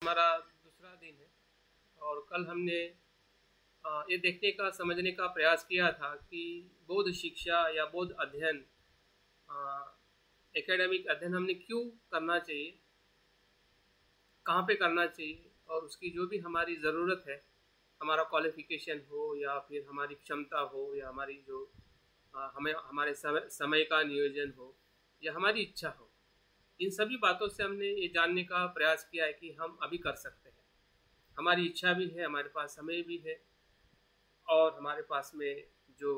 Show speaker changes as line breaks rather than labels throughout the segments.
हमारा दूसरा दिन है और कल हमने ये देखने का समझने का प्रयास किया था कि बौद्ध शिक्षा या बौद्ध अध्ययन, एकेडमिक अध्ययन हमने क्यों करना चाहिए, कहाँ पे करना चाहिए और उसकी जो भी हमारी ज़रूरत है, हमारा क्वालिफिकेशन हो या फिर हमारी क्षमता हो या हमारी जो हमें हमारे समय का नियोजन हो या हमारी इच्छा हो, इन सभी बातों से हमने ये जानने का प्रयास किया है कि हम अभी कर सकते हैं। हमारी इच्छा भी है, हमारे पास समय भी है और हमारे पास में जो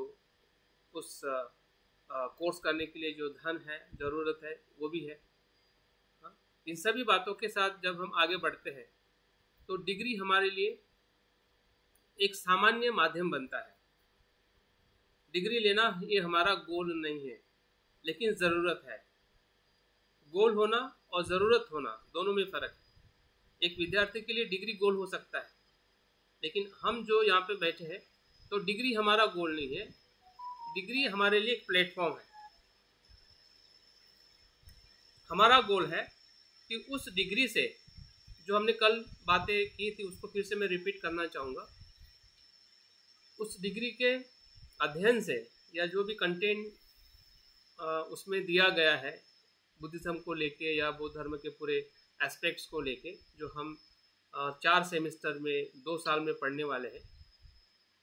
उस कोर्स करने के लिए जो धन है, ज़रूरत है, वो भी है। हाँ? इन सभी बातों के साथ जब हम आगे बढ़ते हैं तो डिग्री हमारे लिए एक सामान्य माध्यम बनता है। डिग्री लेना ये हमारा गोल नहीं है, लेकिन ज़रूरत है। गोल होना और ज़रूरत होना दोनों में फ़र्क है। एक विद्यार्थी के लिए डिग्री गोल हो सकता है, लेकिन हम जो यहाँ पे बैठे हैं तो डिग्री हमारा गोल नहीं है। डिग्री हमारे लिए एक प्लेटफॉर्म है। हमारा गोल है कि उस डिग्री से, जो हमने कल बातें की थी उसको फिर से मैं रिपीट करना चाहूँगा, उस डिग्री के अध्ययन से या जो भी कंटेंट उसमें दिया गया है बुद्धिज्म को लेके या बौद्ध धर्म के पूरे एस्पेक्ट्स को लेके, जो हम 4 सेमेस्टर में 2 साल में पढ़ने वाले हैं,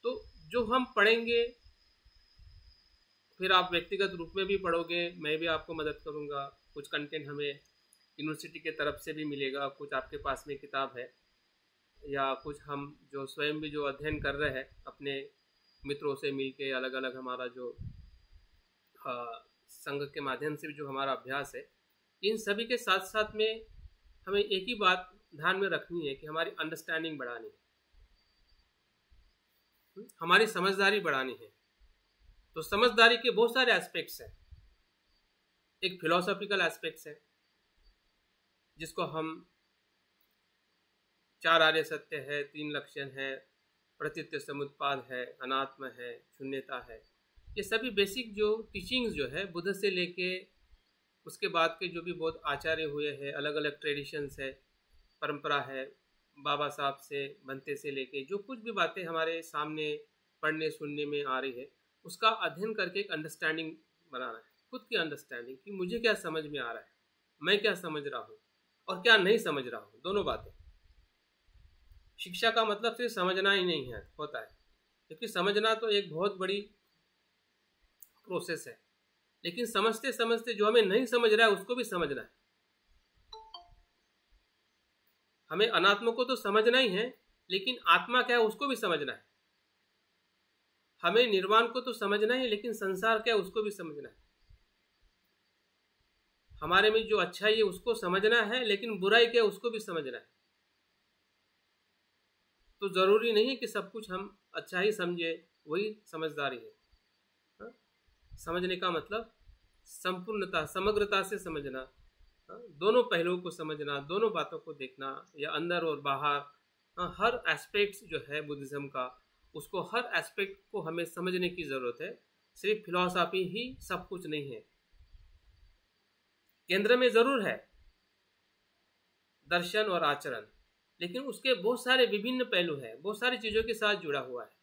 तो जो हम पढ़ेंगे, फिर आप व्यक्तिगत रूप में भी पढ़ोगे, मैं भी आपको मदद करूँगा। कुछ कंटेंट हमें यूनिवर्सिटी के तरफ से भी मिलेगा, कुछ आपके पास में किताब है या कुछ हम जो स्वयं भी जो अध्ययन कर रहे हैं अपने मित्रों से मिलके, अलग अलग हमारा जो संघ के माध्यम से जो हमारा अभ्यास है, इन सभी के साथ साथ में हमें एक ही बात ध्यान में रखनी है कि हमारी अंडरस्टैंडिंग बढ़ानी है, हमारी समझदारी बढ़ानी है। तो समझदारी के बहुत सारे एस्पेक्ट्स हैं। एक फिलोसॉफिकल एस्पेक्ट्स है जिसको हम 4 आर्य सत्य है, 3 लक्षण है, प्रतीत्य समुत्पाद है, अनात्म है, शून्यता है। ये सभी बेसिक जो टीचिंग्स जो है बुद्ध से लेके उसके बाद के जो भी बहुत आचार्य हुए हैं, अलग अलग ट्रेडिशंस है, परंपरा है, बाबा साहब से बनते से लेके जो कुछ भी बातें हमारे सामने पढ़ने सुनने में आ रही है, उसका अध्ययन करके एक अंडरस्टैंडिंग बनाना है, खुद की अंडरस्टैंडिंग कि मुझे क्या समझ में आ रहा है, मैं क्या समझ रहा हूँ और क्या नहीं समझ रहा हूँ, दोनों बातें। शिक्षा का मतलब सिर्फ समझना ही नहीं है होता है, क्योंकि समझना तो एक बहुत बड़ी प्रोसेस है, लेकिन समझते समझते जो हमें नहीं समझ रहा है उसको भी समझना है। हमें अनात्मा को तो समझना ही है, लेकिन आत्मा क्या है उसको भी समझना है। हमें निर्वाण को तो समझना है, लेकिन संसार क्या है उसको भी समझना है। हमारे में जो अच्छाई है उसको समझना है, लेकिन बुराई क्या है उसको भी समझना है। तो जरूरी नहीं है कि सब कुछ हम अच्छा ही समझे, वही समझदारी है। हा? समझने का मतलब संपूर्णता, समग्रता से समझना, दोनों पहलुओं को समझना, दोनों बातों को देखना, या अंदर और बाहर, हर एस्पेक्ट जो है बुद्धिज्म का, उसको हर एस्पेक्ट को हमें समझने की ज़रूरत है। सिर्फ फिलॉसफी ही सब कुछ नहीं है। केंद्र में ज़रूर है दर्शन और आचरण, लेकिन उसके बहुत सारे विभिन्न पहलू हैं, बहुत सारी चीज़ों के साथ जुड़ा हुआ है।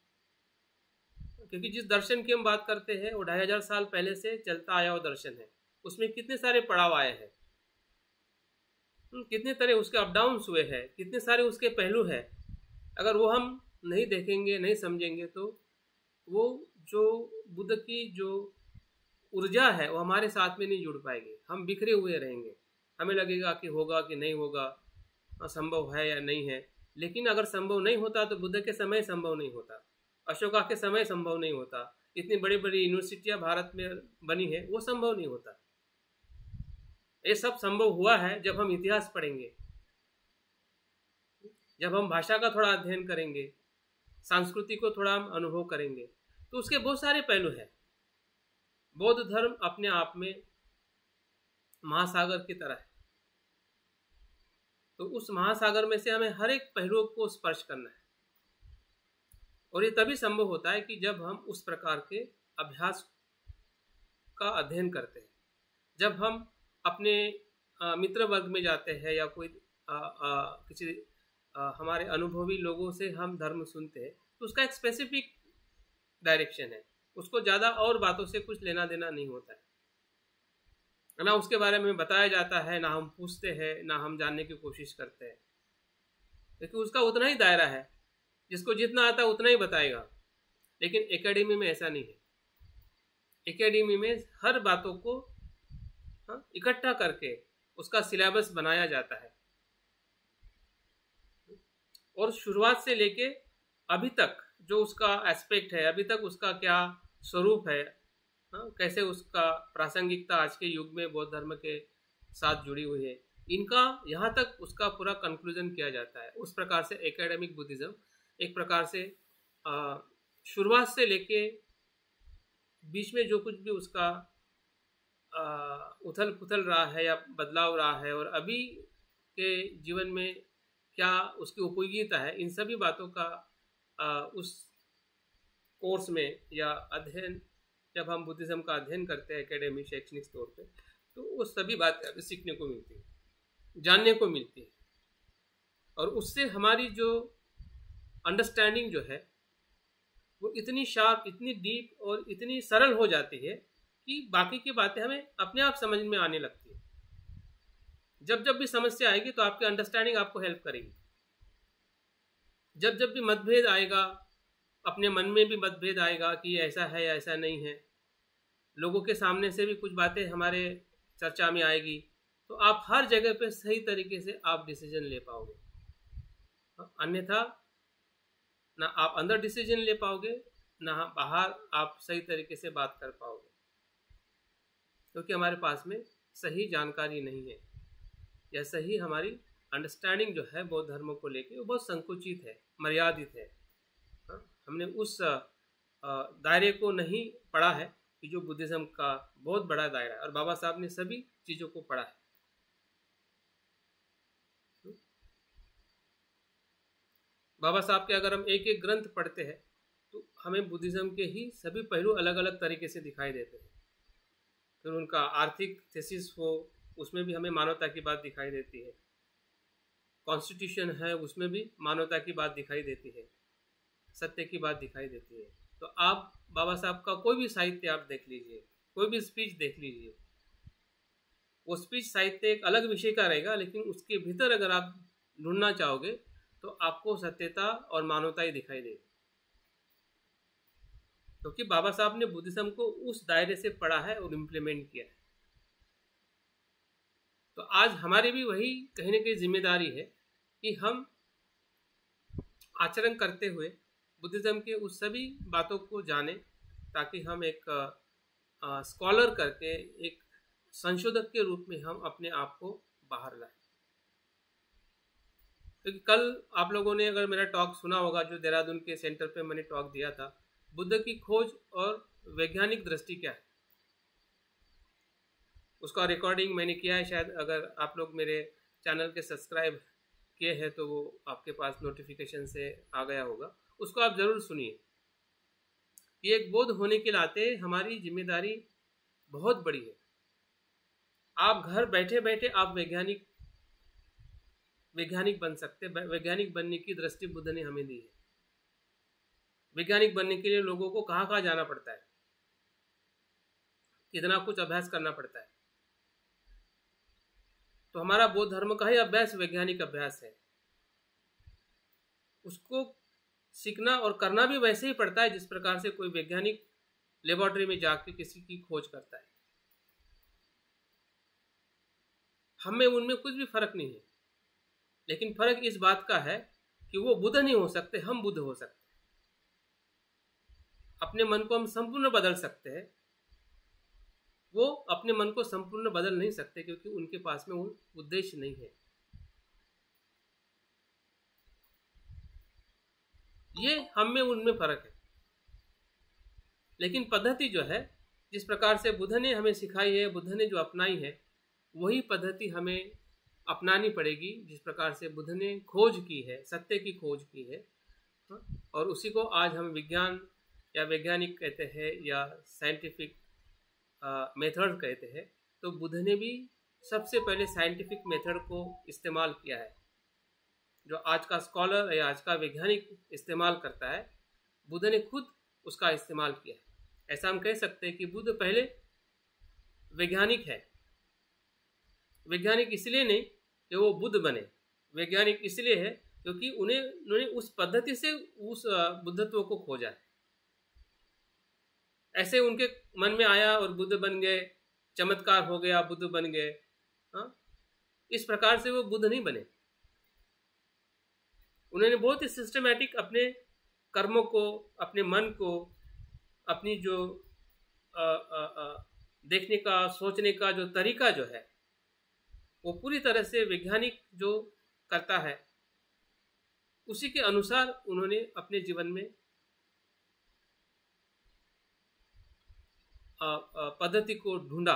क्योंकि जिस दर्शन की हम बात करते हैं वो 2500 साल पहले से चलता आया हुआ दर्शन है। उसमें कितने सारे पड़ाव आए हैं, कितने तरह उसके अप डाउन्स हुए हैं, कितने सारे उसके पहलू हैं। अगर वो हम नहीं देखेंगे, नहीं समझेंगे, तो वो जो बुद्ध की जो ऊर्जा है वो हमारे साथ में नहीं जुड़ पाएगी। हम बिखरे हुए रहेंगे, हमें लगेगा कि होगा कि नहीं होगा, संभव है या नहीं है। लेकिन अगर संभव नहीं होता तो बुद्ध के समय संभव नहीं होता, अशोका के समय संभव नहीं होता, इतनी बड़ी बड़ी यूनिवर्सिटियां भारत में बनी है, वो संभव नहीं होता। ये सब संभव हुआ है जब हम इतिहास पढ़ेंगे, जब हम भाषा का थोड़ा अध्ययन करेंगे, संस्कृति को थोड़ा हम अनुभव करेंगे, तो उसके बहुत सारे पहलू हैं। बौद्ध धर्म अपने आप में महासागर की तरह है, तो उस महासागर में से हमें हर एक पहलू को स्पर्श करना है। और ये तभी संभव होता है कि जब हम उस प्रकार के अभ्यास का अध्ययन करते हैं। जब हम अपने मित्र वर्ग में जाते हैं या कोई किसी हमारे अनुभवी लोगों से हम धर्म सुनते हैं, तो उसका एक स्पेसिफिक डायरेक्शन है, उसको ज़्यादा और बातों से कुछ लेना देना नहीं होता है, ना उसके बारे में बताया जाता है, ना हम पूछते हैं, ना हम जानने की कोशिश करते हैं, क्योंकि उसका उतना ही दायरा है, जिसको जितना आता है उतना ही बताएगा। लेकिन एकेडमी में ऐसा नहीं है। एकेडमी में हर बातों को इकट्ठा करके उसका सिलेबस बनाया जाता है, और शुरुआत से लेके अभी तक जो उसका एस्पेक्ट है, अभी तक उसका क्या स्वरूप है, कैसे उसका प्रासंगिकता आज के युग में बौद्ध धर्म के साथ जुड़ी हुई है, इनका यहाँ तक उसका पूरा कंक्लूजन किया जाता है। उस प्रकार से एकेडमिक बुद्धिज्म एक प्रकार से शुरुआत से लेके बीच में जो कुछ भी उसका उथल पुथल रहा है या बदलाव रहा है, और अभी के जीवन में क्या उसकी उपयोगिता है, इन सभी बातों का उस कोर्स में या अध्ययन, जब हम बुद्धिज्म का अध्ययन करते हैं एकेडमी शैक्षणिक तौर पे, तो वो सभी बातें सीखने को मिलती है, जानने को मिलती है, और उससे हमारी जो अंडरस्टैंडिंग जो है वो इतनी शार्प, इतनी डीप और इतनी सरल हो जाती है कि बाकी की बातें हमें अपने आप समझ में आने लगती है। जब जब भी समस्या आएगी तो आपकी अंडरस्टैंडिंग आपको हेल्प करेगी। जब जब भी मतभेद आएगा, अपने मन में भी मतभेद आएगा कि ऐसा है या ऐसा नहीं है, लोगों के सामने से भी कुछ बातें हमारे चर्चा में आएगी, तो आप हर जगह पे सही तरीके से आप डिसीजन ले पाओगे। अन्यथा ना आप अंदर डिसीजन ले पाओगे, ना बाहर आप सही तरीके से बात कर पाओगे, क्योंकि हमारे पास में सही जानकारी नहीं है, या सही हमारी अंडरस्टैंडिंग जो है बौद्ध धर्म को लेके वो बहुत संकुचित है, मर्यादित है। हमने उस दायरे को नहीं पढ़ा है कि जो बुद्धिज्म का बहुत बड़ा दायरा है, और बाबा साहब ने सभी चीज़ों को पढ़ा है। बाबा साहब के अगर हम एक एक ग्रंथ पढ़ते हैं तो हमें बुद्धिज्म के ही सभी पहलू अलग अलग तरीके से दिखाई देते हैं। फिर उनका आर्थिक थीसिस हो, उसमें भी हमें मानवता की बात दिखाई देती है। कॉन्स्टिट्यूशन है, उसमें भी मानवता की बात दिखाई देती है, सत्य की बात दिखाई देती है। तो आप बाबा साहब का कोई भी साहित्य आप देख लीजिए, कोई भी स्पीच देख लीजिए, वो स्पीच साहित्य एक अलग विषय का रहेगा, लेकिन उसके भीतर अगर आप ढूंढना चाहोगे तो आपको सत्यता और मानवता ही दिखाई देगी, क्योंकि बाबा साहब ने बुद्धिज्म को उस दायरे से पढ़ा है और इम्प्लीमेंट किया है। तो आज हमारी भी वही कहीं ना कहीं जिम्मेदारी है कि हम आचरण करते हुए बुद्धिज्म के उस सभी बातों को जाने, ताकि हम एक स्कॉलर करके, एक संशोधक के रूप में हम अपने आप को बाहर लाएं। क्योंकि कल आप लोगों ने अगर मेरा टॉक सुना होगा, जो देहरादून के सेंटर पे मैंने टॉक दिया था, बुद्ध की खोज और वैज्ञानिक दृष्टि क्या है, उसका रिकॉर्डिंग मैंने किया है। शायद अगर आप लोग मेरे चैनल के सब्सक्राइब किए हैं तो वो आपके पास नोटिफिकेशन से आ गया होगा, उसको आप ज़रूर सुनिए। ये एक बौद्ध होने के नाते हमारी जिम्मेदारी बहुत बड़ी है। आप घर बैठे बैठे आप वैज्ञानिक बन सकते। वैज्ञानिक बनने की दृष्टि बुद्ध ने हमें दी है। वैज्ञानिक बनने के लिए लोगों को कहाँ कहाँ जाना पड़ता है, कितना कुछ अभ्यास करना पड़ता है। तो हमारा बौद्ध धर्म का ही अभ्यास वैज्ञानिक अभ्यास है। उसको सीखना और करना भी वैसे ही पड़ता है जिस प्रकार से कोई वैज्ञानिक लेबोरेटरी में जाकर किसी की खोज करता है। हमें उनमें कुछ भी फर्क नहीं है, लेकिन फर्क इस बात का है कि वो बुद्ध नहीं हो सकते, हम बुद्ध हो सकते हैं। अपने मन को हम संपूर्ण बदल सकते हैं, वो अपने मन को संपूर्ण बदल नहीं सकते, क्योंकि उनके पास में वो उद्देश्य नहीं है। ये हम में उनमें फर्क है। लेकिन पद्धति जो है, जिस प्रकार से बुद्ध ने हमें सिखाई है, बुद्ध ने जो अपनाई है, वही पद्धति हमें अपनानी पड़ेगी। जिस प्रकार से बुद्ध ने खोज की है, सत्य की खोज की है, और उसी को आज हम विज्ञान या वैज्ञानिक कहते हैं या साइंटिफिक मेथड कहते हैं। तो बुद्ध ने भी सबसे पहले साइंटिफिक मेथड को इस्तेमाल किया है। जो आज का स्कॉलर या आज का वैज्ञानिक इस्तेमाल करता है, बुद्ध ने खुद उसका इस्तेमाल किया है। ऐसा हम कह सकते हैं कि बुद्ध पहले वैज्ञानिक है। वैज्ञानिक इसलिए नहीं कि वो बुद्ध बने, वैज्ञानिक इसलिए है क्योंकि उन्होंने उस पद्धति से उस बुद्धत्व को खोजा है। ऐसे उनके मन में आया और बुद्ध बन गए, चमत्कार हो गया, बुद्ध बन गए। हाँ, इस प्रकार से वो बुद्ध नहीं बने। उन्होंने बहुत ही सिस्टमैटिक अपने कर्मों को, अपने मन को, अपनी जो देखने का, सोचने का जो तरीका जो है, वो पूरी तरह से वैज्ञानिक जो करता है उसी के अनुसार उन्होंने अपने जीवन में पद्धति को ढूंढा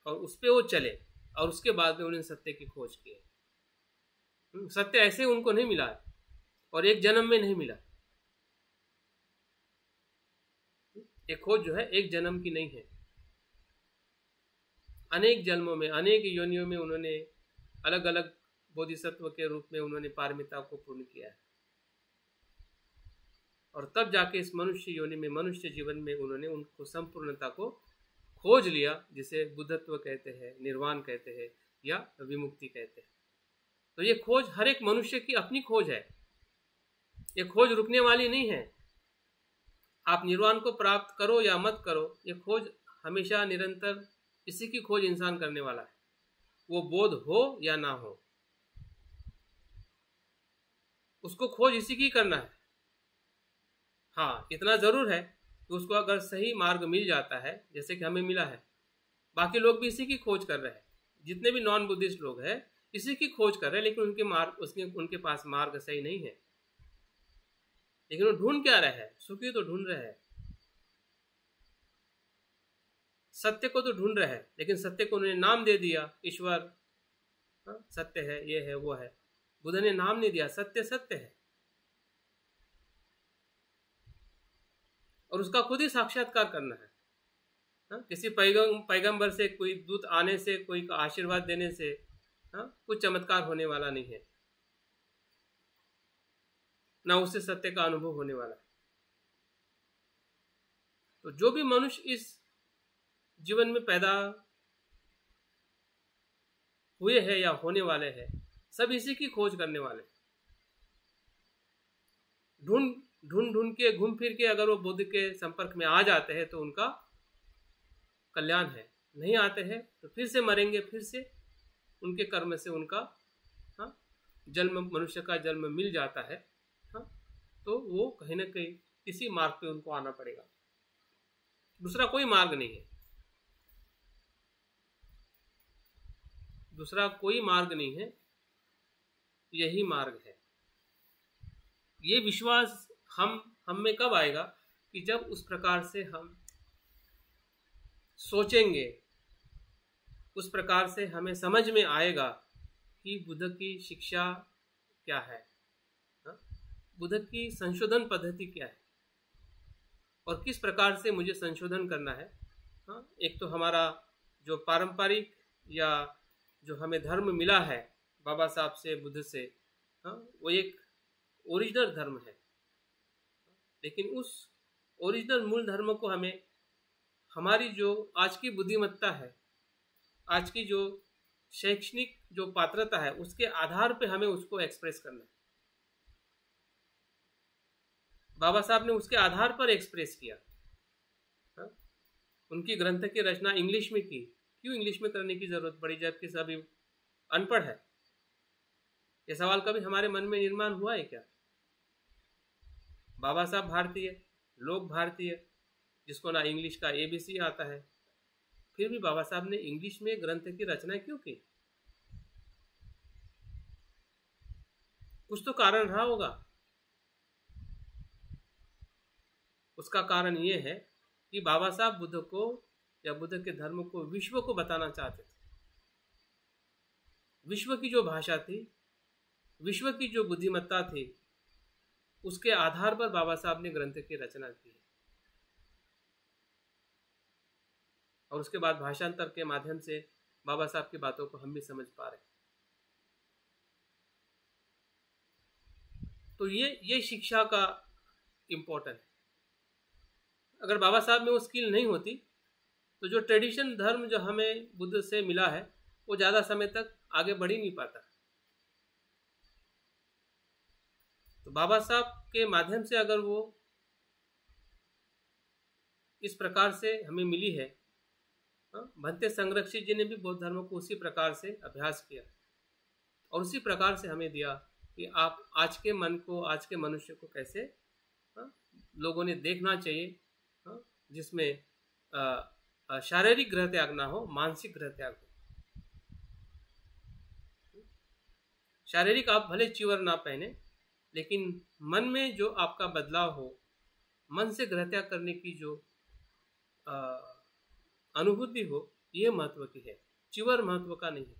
और उस पर वो चले, और उसके बाद में उन्होंने सत्य की खोज की। सत्य ऐसे उनको नहीं मिला और एक जन्म में नहीं मिला। ये खोज जो है एक जन्म की नहीं है, अनेक जन्मों में, अनेक योनियों में उन्होंने अलग अलग बोधिसत्व के रूप में उन्होंने पारमिता को पूर्ण किया है, और तब जाके इस मनुष्य योनि में, मनुष्य जीवन में उन्होंने उनको संपूर्णता को खोज लिया, जिसे बुद्धत्व कहते हैं, निर्वाण कहते हैं या विमुक्ति कहते हैं। तो ये खोज हर एक मनुष्य की अपनी खोज है, ये खोज रुकने वाली नहीं है। आप निर्वाण को प्राप्त करो या मत करो, ये खोज हमेशा निरंतर इसी की खोज इंसान करने वाला है, वो बोध हो या ना हो, उसको खोज इसी की करना है। हाँ, इतना जरूर है कि उसको अगर सही मार्ग मिल जाता है, जैसे कि हमें मिला है, बाकी लोग भी इसी की खोज कर रहे हैं। जितने भी नॉन बुद्धिस्ट लोग हैं इसी की खोज कर रहे हैं, लेकिन उनके पास मार्ग सही नहीं है। लेकिन वो ढूंढ क्या रहे हैं? सुखी तो ढूंढ रहे हैं, सत्य को तो ढूंढ रहे हैं, लेकिन सत्य को उन्होंने नाम दे दिया, ईश्वर सत्य है, ये है, वो है। बुद्ध ने नाम नहीं दिया, सत्य सत्य है, और उसका खुद ही साक्षात्कार करना है। किसी पैगंबर से, कोई दूत आने से, कोई आशीर्वाद देने से कुछ चमत्कार होने वाला नहीं है, ना उससे सत्य का अनुभव होने वाला है। तो जो भी मनुष्य इस जीवन में पैदा हुए हैं या होने वाले हैं, सब इसी की खोज करने वाले। ढूंढ के, घूम फिर के अगर वो बुद्ध के संपर्क में आ जाते हैं तो उनका कल्याण है, नहीं आते हैं तो फिर से मरेंगे, फिर से उनके कर्म से उनका जन्म, मनुष्य का जन्म मिल जाता है। तो वो कहीं ना कहीं किसी मार्ग पे उनको आना पड़ेगा, दूसरा कोई मार्ग नहीं है, दूसरा कोई मार्ग नहीं है, यही मार्ग है। ये विश्वास हम में कब आएगा? कि जब उस प्रकार से हम सोचेंगे, उस प्रकार से हमें समझ में आएगा कि बुद्ध की शिक्षा क्या है, बुद्ध की संशोधन पद्धति क्या है, और किस प्रकार से मुझे संशोधन करना है। एक तो हमारा जो पारंपरिक या जो हमें धर्म मिला है बाबा साहब से, बुद्ध से, वो एक ओरिजिनल धर्म है, लेकिन उस ओरिजिनल मूल धर्म को हमें हमारी जो आज की बुद्धिमत्ता है, आज की जो शैक्षणिक जो पात्रता है, उसके आधार पे हमें उसको एक्सप्रेस करना है। बाबा साहब ने उसके आधार पर एक्सप्रेस किया। उनकी ग्रंथ की रचना इंग्लिश में की, क्यों इंग्लिश में करने की जरूरत पड़ी जबकि सभी अनपढ़ है? यह सवाल कभी हमारे मन में निर्माण हुआ है क्या? बाबा साहब भारतीय, लोग भारतीय, जिसको ना इंग्लिश का ABC आता है, फिर भी बाबा साहब ने इंग्लिश में ग्रंथ की रचना क्यों की? कुछ तो कारण रहा होगा। उसका कारण ये है कि बाबा साहब बुद्ध को या बुद्ध के धर्म को विश्व को बताना चाहते थे। विश्व की जो भाषा थी, विश्व की जो बुद्धिमत्ता थी, उसके आधार पर बाबा साहब ने ग्रंथ की रचना की है। और उसके बाद भाषांतर के माध्यम से बाबा साहब की बातों को हम भी समझ पा रहे हैं। तो ये शिक्षा का इम्पोर्टेंट है। अगर बाबा साहब में वो स्किल नहीं होती तो जो ट्रेडिशन धर्म जो हमें बुद्ध से मिला है वो ज़्यादा समय तक आगे बढ़ ही नहीं पाता। तो बाबा साहब के माध्यम से अगर वो इस प्रकार से हमें मिली है, भंते संरक्षित जी ने भी बौद्ध धर्म को उसी प्रकार से अभ्यास किया और उसी प्रकार से हमें दिया कि आप आज के मन को, आज के मनुष्य को कैसे लोगों ने देखना चाहिए, जिसमें शारीरिक ग्रह त्याग ना हो, मानसिक ग्रह त्याग हो। शारीरिक आप भले चिवर ना पहने, लेकिन मन में जो आपका बदलाव हो, मन से ग्रह त्याग करने की जो अनुभूति हो, ये महत्व की है, चिवर महत्व का नहीं है।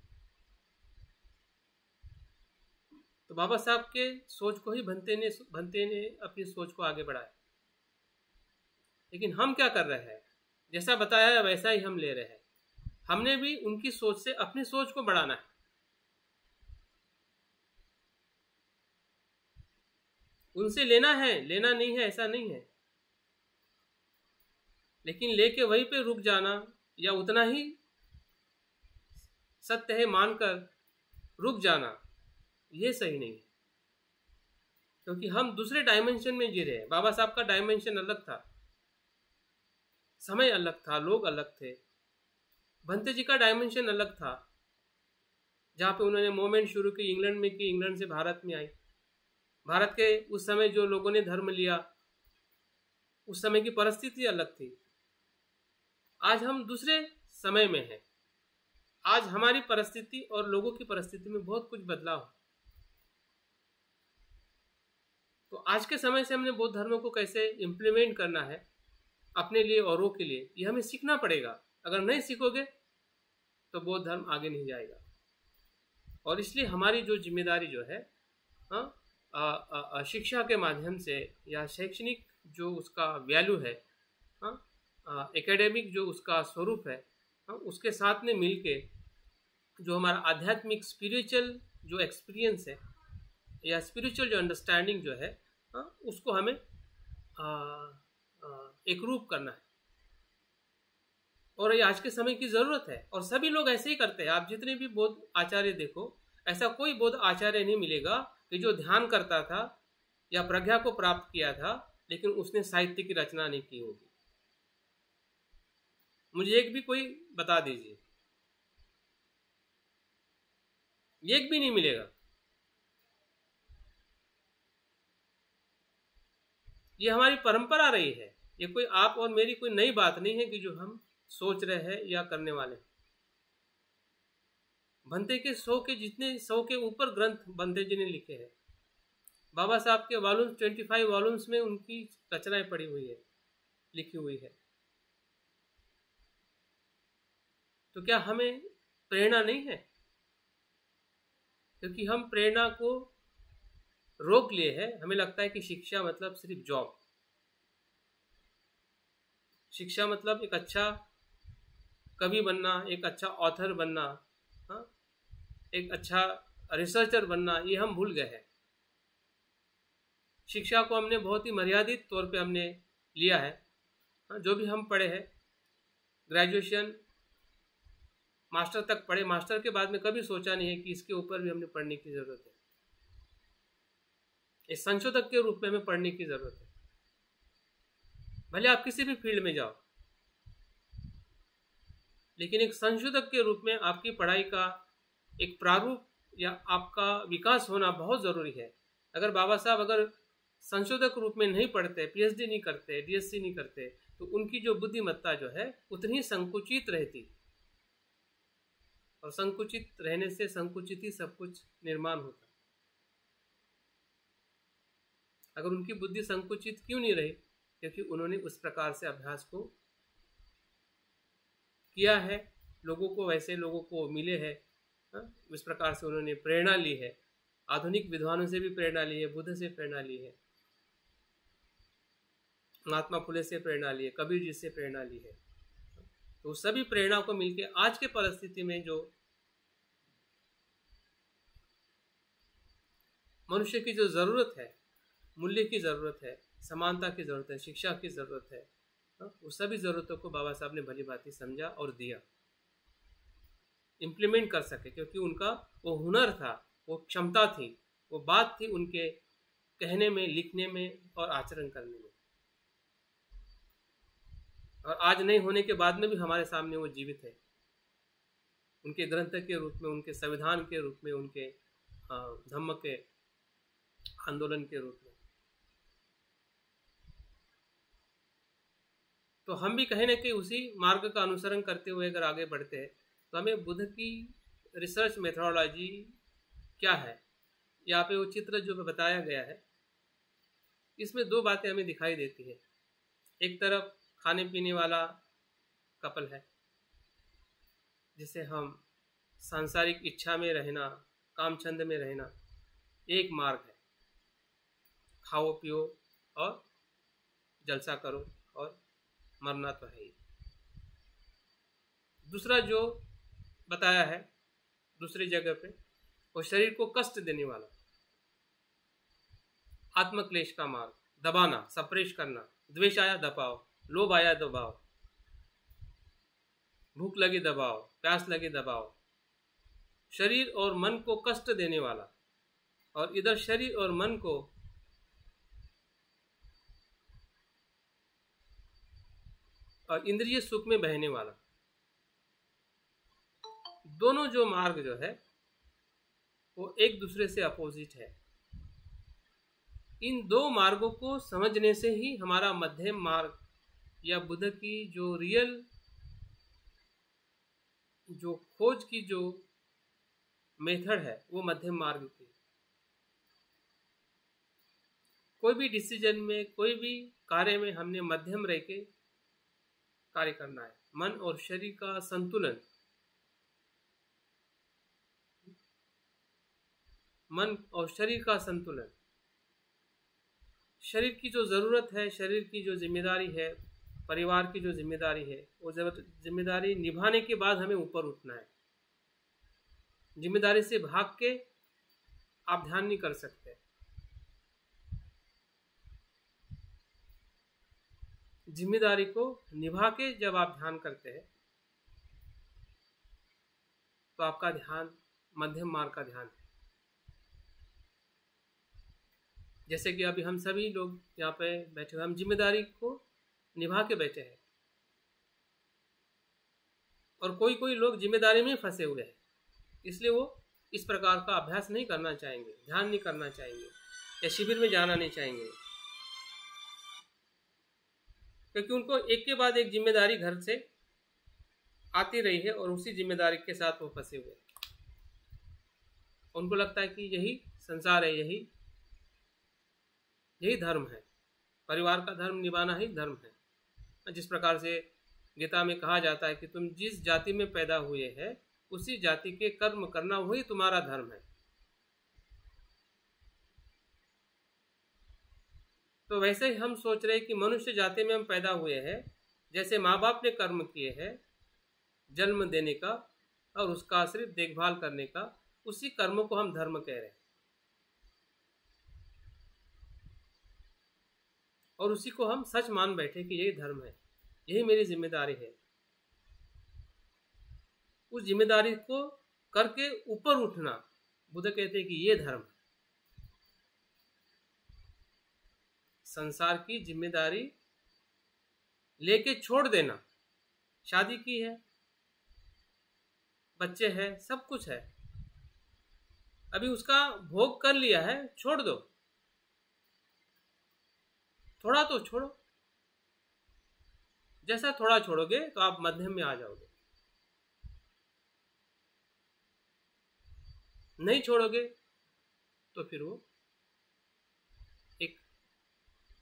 तो बाबा साहब के सोच को ही भंते ने अपनी सोच को आगे बढ़ाया। लेकिन हम क्या कर रहे हैं, जैसा बताया है वैसा ही हम ले रहे हैं। हमने भी उनकी सोच से अपनी सोच को बढ़ाना है। उनसे लेना है, लेना नहीं है ऐसा नहीं है, लेकिन लेके वहीं पे रुक जाना या उतना ही सत्य है मानकर रुक जाना, ये सही नहीं है। क्योंकि हम दूसरे डायमेंशन में जी रहे हैं। बाबा साहब का डायमेंशन अलग था, समय अलग था, लोग अलग थे। भंते जी का डायमेंशन अलग था, जहाँ पे उन्होंने मूवमेंट शुरू की, इंग्लैंड में की, इंग्लैंड से भारत में आई। भारत के उस समय जो लोगों ने धर्म लिया, उस समय की परिस्थिति अलग थी। आज हम दूसरे समय में हैं। आज हमारी परिस्थिति और लोगों की परिस्थिति में बहुत कुछ बदलाव है। तो आज के समय से हमने बौद्ध धर्म को कैसे इम्प्लीमेंट करना है अपने लिए, औरों के लिए, ये हमें सीखना पड़ेगा। अगर नहीं सीखोगे तो बौद्ध धर्म आगे नहीं जाएगा। और इसलिए हमारी जो जिम्मेदारी जो है, शिक्षा के माध्यम से या शैक्षणिक जो उसका वैल्यू है, एकेडमिक जो उसका स्वरूप है, उसके साथ में मिलके जो हमारा आध्यात्मिक स्पिरिचुअल जो एक्सपीरियंस है या स्पिरिचुअल जो अंडरस्टैंडिंग जो है, उसको हमें एक रूप करना है। और ये आज के समय की ज़रूरत है। और सभी लोग ऐसे ही करते हैं। आप जितने भी बौद्ध आचार्य देखो, ऐसा कोई बौद्ध आचार्य नहीं मिलेगा कि जो ध्यान करता था या प्रज्ञा को प्राप्त किया था लेकिन उसने साहित्य की रचना नहीं की होगी। मुझे एक भी कोई बता दीजिए, एक भी नहीं मिलेगा। ये हमारी परंपरा रही है। ये कोई आप और मेरी कोई नई बात नहीं है कि जो हम सोच रहे हैं या करने वाले हैं। भंते के 100 के ऊपर ग्रंथ भंते जी ने लिखे हैं। बाबा साहब के वॉल्यूम्स 25 वॉल्यूम्स में उनकी रचनाएं पड़ी हुई है, लिखी हुई है। तो क्या हमें प्रेरणा नहीं है? क्योंकि हम प्रेरणा को रोक लिए हैं। हमें लगता है कि शिक्षा मतलब सिर्फ जॉब, शिक्षा मतलब एक अच्छा कवि बनना, एक अच्छा ऑथर बनना, एक अच्छा रिसर्चर बनना, ये हम भूल गए हैं। शिक्षा को हमने बहुत ही मर्यादित तौर पे हमने लिया है। जो भी हम पढ़े हैं, ग्रेजुएशन मास्टर तक पढ़े, मास्टर के बाद में कभी सोचा नहीं है कि इसके ऊपर भी हमने पढ़ने की ज़रूरत है। एक संशोधक के रूप में हमें पढ़ने की ज़रूरत है। भले आप किसी भी फील्ड में जाओ, लेकिन एक संशोधक के रूप में आपकी पढ़ाई का एक प्रारूप या आपका विकास होना बहुत ज़रूरी है। अगर बाबा साहब अगर संशोधक रूप में नहीं पढ़ते, पीएचडी नहीं करते, डीएससी नहीं करते, तो उनकी जो बुद्धिमत्ता जो है उतनी संकुचित रहती। और संकुचित रहने से संकुचित ही सब कुछ निर्माण होता। अगर उनकी बुद्धि संकुचित क्यों नहीं रही? क्योंकि उन्होंने उस प्रकार से अभ्यास को किया है, लोगों को वैसे लोगों को मिले हैं, इस प्रकार से उन्होंने प्रेरणा ली है। आधुनिक विद्वानों से भी प्रेरणा ली है, बुद्ध से प्रेरणा ली है, महात्मा फुले से प्रेरणा ली है, कबीर जी से प्रेरणा ली है। तो सभी प्रेरणा को मिलके आज के परिस्थिति में जो मनुष्य की जो ज़रूरत है मूल्य की ज़रूरत है, समानता की ज़रूरत है, शिक्षा की ज़रूरत है, उस सभी ज़रूरतों को बाबा साहब ने भली भांति समझा और दिया, इम्प्लीमेंट कर सके, क्योंकि उनका वो हुनर था, वो क्षमता थी, वो बात थी उनके कहने में, लिखने में और आचरण करने में। और आज नहीं होने के बाद में भी हमारे सामने वो जीवित है, उनके ग्रंथ के रूप में, उनके संविधान के रूप में, उनके धम्म के आंदोलन के रूप में। तो हम भी कहीं ना कहीं उसी मार्ग का अनुसरण करते हुए अगर आगे बढ़ते हैं तो हमें बुद्ध की रिसर्च मेथोडोलॉजी क्या है, यहाँ पे वो चित्र जो बताया गया है, इसमें दो बातें हमें दिखाई देती है। एक तरफ खाने पीने वाला कपल है, जिसे हम सांसारिक इच्छा में रहना, काम छंद में रहना एक मार्ग है, खाओ पियो और जलसा करो और मरना तो है ही। दूसरा जो बताया है दूसरी जगह पे, वो शरीर को कष्ट देने वाला आत्मक्लेश का मार्ग, दबाना, सप्रेश करना, द्वेष आया दबाओ, लोभ आया दबाओ, भूख लगी दबाओ, प्यास लगी दबाओ, शरीर और मन को कष्ट देने वाला, और इधर शरीर और मन को और इंद्रिय सुख में बहने वाला, दोनों जो मार्ग जो है वो एक दूसरे से अपोजिट है। इन दो मार्गों को समझने से ही हमारा मध्यम मार्ग या बुद्ध की जो रियल जो खोज की जो मेथड है वो मध्यम मार्ग की। कोई भी डिसीजन में, कोई भी कार्य में हमने मध्यम रह के कार्य करना है। मन और शरीर का संतुलन, मन और शरीर का संतुलन, शरीर की जो ज़रूरत है, शरीर की जो जिम्मेदारी है, परिवार की जो जिम्मेदारी है, वो जिम्मेदारी निभाने के बाद हमें ऊपर उठना है। जिम्मेदारी से भाग के आप ध्यान नहीं कर सकते। जिम्मेदारी को निभा के जब आप ध्यान करते हैं तो आपका ध्यान मध्यम मार्ग का ध्यान है। जैसे कि अभी हम सभी लोग यहाँ पे बैठे हुए, हम जिम्मेदारी को निभा के बैठे हैं, और कोई कोई लोग जिम्मेदारी में फंसे हुए हैं, इसलिए वो इस प्रकार का अभ्यास नहीं करना चाहेंगे, ध्यान नहीं करना चाहेंगे या शिविर में जाना नहीं चाहेंगे, क्योंकि उनको एक के बाद एक जिम्मेदारी घर से आती रही है और उसी जिम्मेदारी के साथ वो फंसे हुए हैं। उनको लगता है कि यही संसार है, यही धर्म है, परिवार का धर्म निभाना ही धर्म है। जिस प्रकार से गीता में कहा जाता है कि तुम जिस जाति में पैदा हुए हैं उसी जाति के कर्म करना वही तुम्हारा धर्म है। तो वैसे ही हम सोच रहे हैं कि मनुष्य जाति में हम पैदा हुए हैं, जैसे माँ बाप ने कर्म किए हैं जन्म देने का और उसका सिर्फ देखभाल करने का, उसी कर्म को हम धर्म कह रहे हैं और उसी को हम सच मान बैठे कि यही धर्म है, यही मेरी जिम्मेदारी है। उस जिम्मेदारी को करके ऊपर उठना, बुद्ध कहते हैं कि ये धर्म है। संसार की जिम्मेदारी लेके छोड़ देना, शादी की है, बच्चे हैं, सब कुछ है, अभी उसका भोग कर लिया है, छोड़ दो, थोड़ा तो छोड़ो। जैसा थोड़ा छोड़ोगे तो आप मध्यम में आ जाओगे, नहीं छोड़ोगे तो फिर वो एक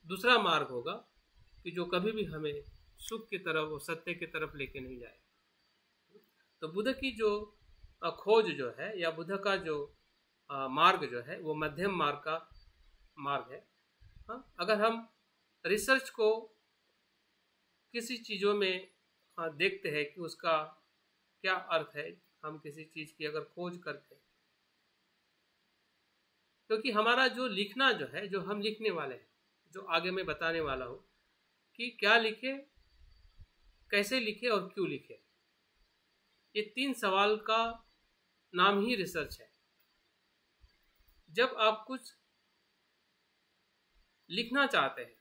दूसरा मार्ग होगा कि जो कभी भी हमें सुख की तरफ और सत्य की तरफ लेके नहीं जाए। तो बुद्ध की जो खोज जो है या बुद्ध का जो मार्ग जो है वो मध्यम मार्ग का मार्ग है। अगर हम रिसर्च को किसी चीज़ों में देखते हैं कि उसका क्या अर्थ है, हम किसी चीज़ की अगर खोज करते हैं क्योंकि हमारा जो लिखना जो है, जो हम लिखने वाले हैं, जो आगे मैं बताने वाला हूँ कि क्या लिखे, कैसे लिखे और क्यों लिखे, ये 3 सवाल का नाम ही रिसर्च है। जब आप कुछ लिखना चाहते हैं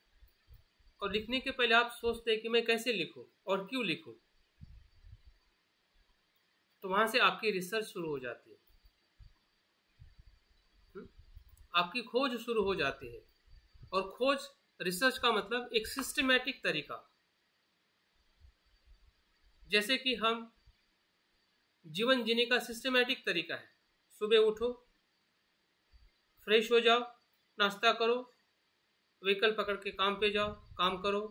और लिखने के पहले आप सोचते हैं कि मैं कैसे लिखूं और क्यों लिखूं, तो वहां से आपकी रिसर्च शुरू हो जाती है, आपकी खोज शुरू हो जाती है। और खोज, रिसर्च का मतलब एक सिस्टमैटिक तरीका, जैसे कि हम जीवन जीने का सिस्टमैटिक तरीका है। सुबह उठो, फ्रेश हो जाओ, नाश्ता करो, व्हीकल पकड़ के काम पे जाओ, काम करो,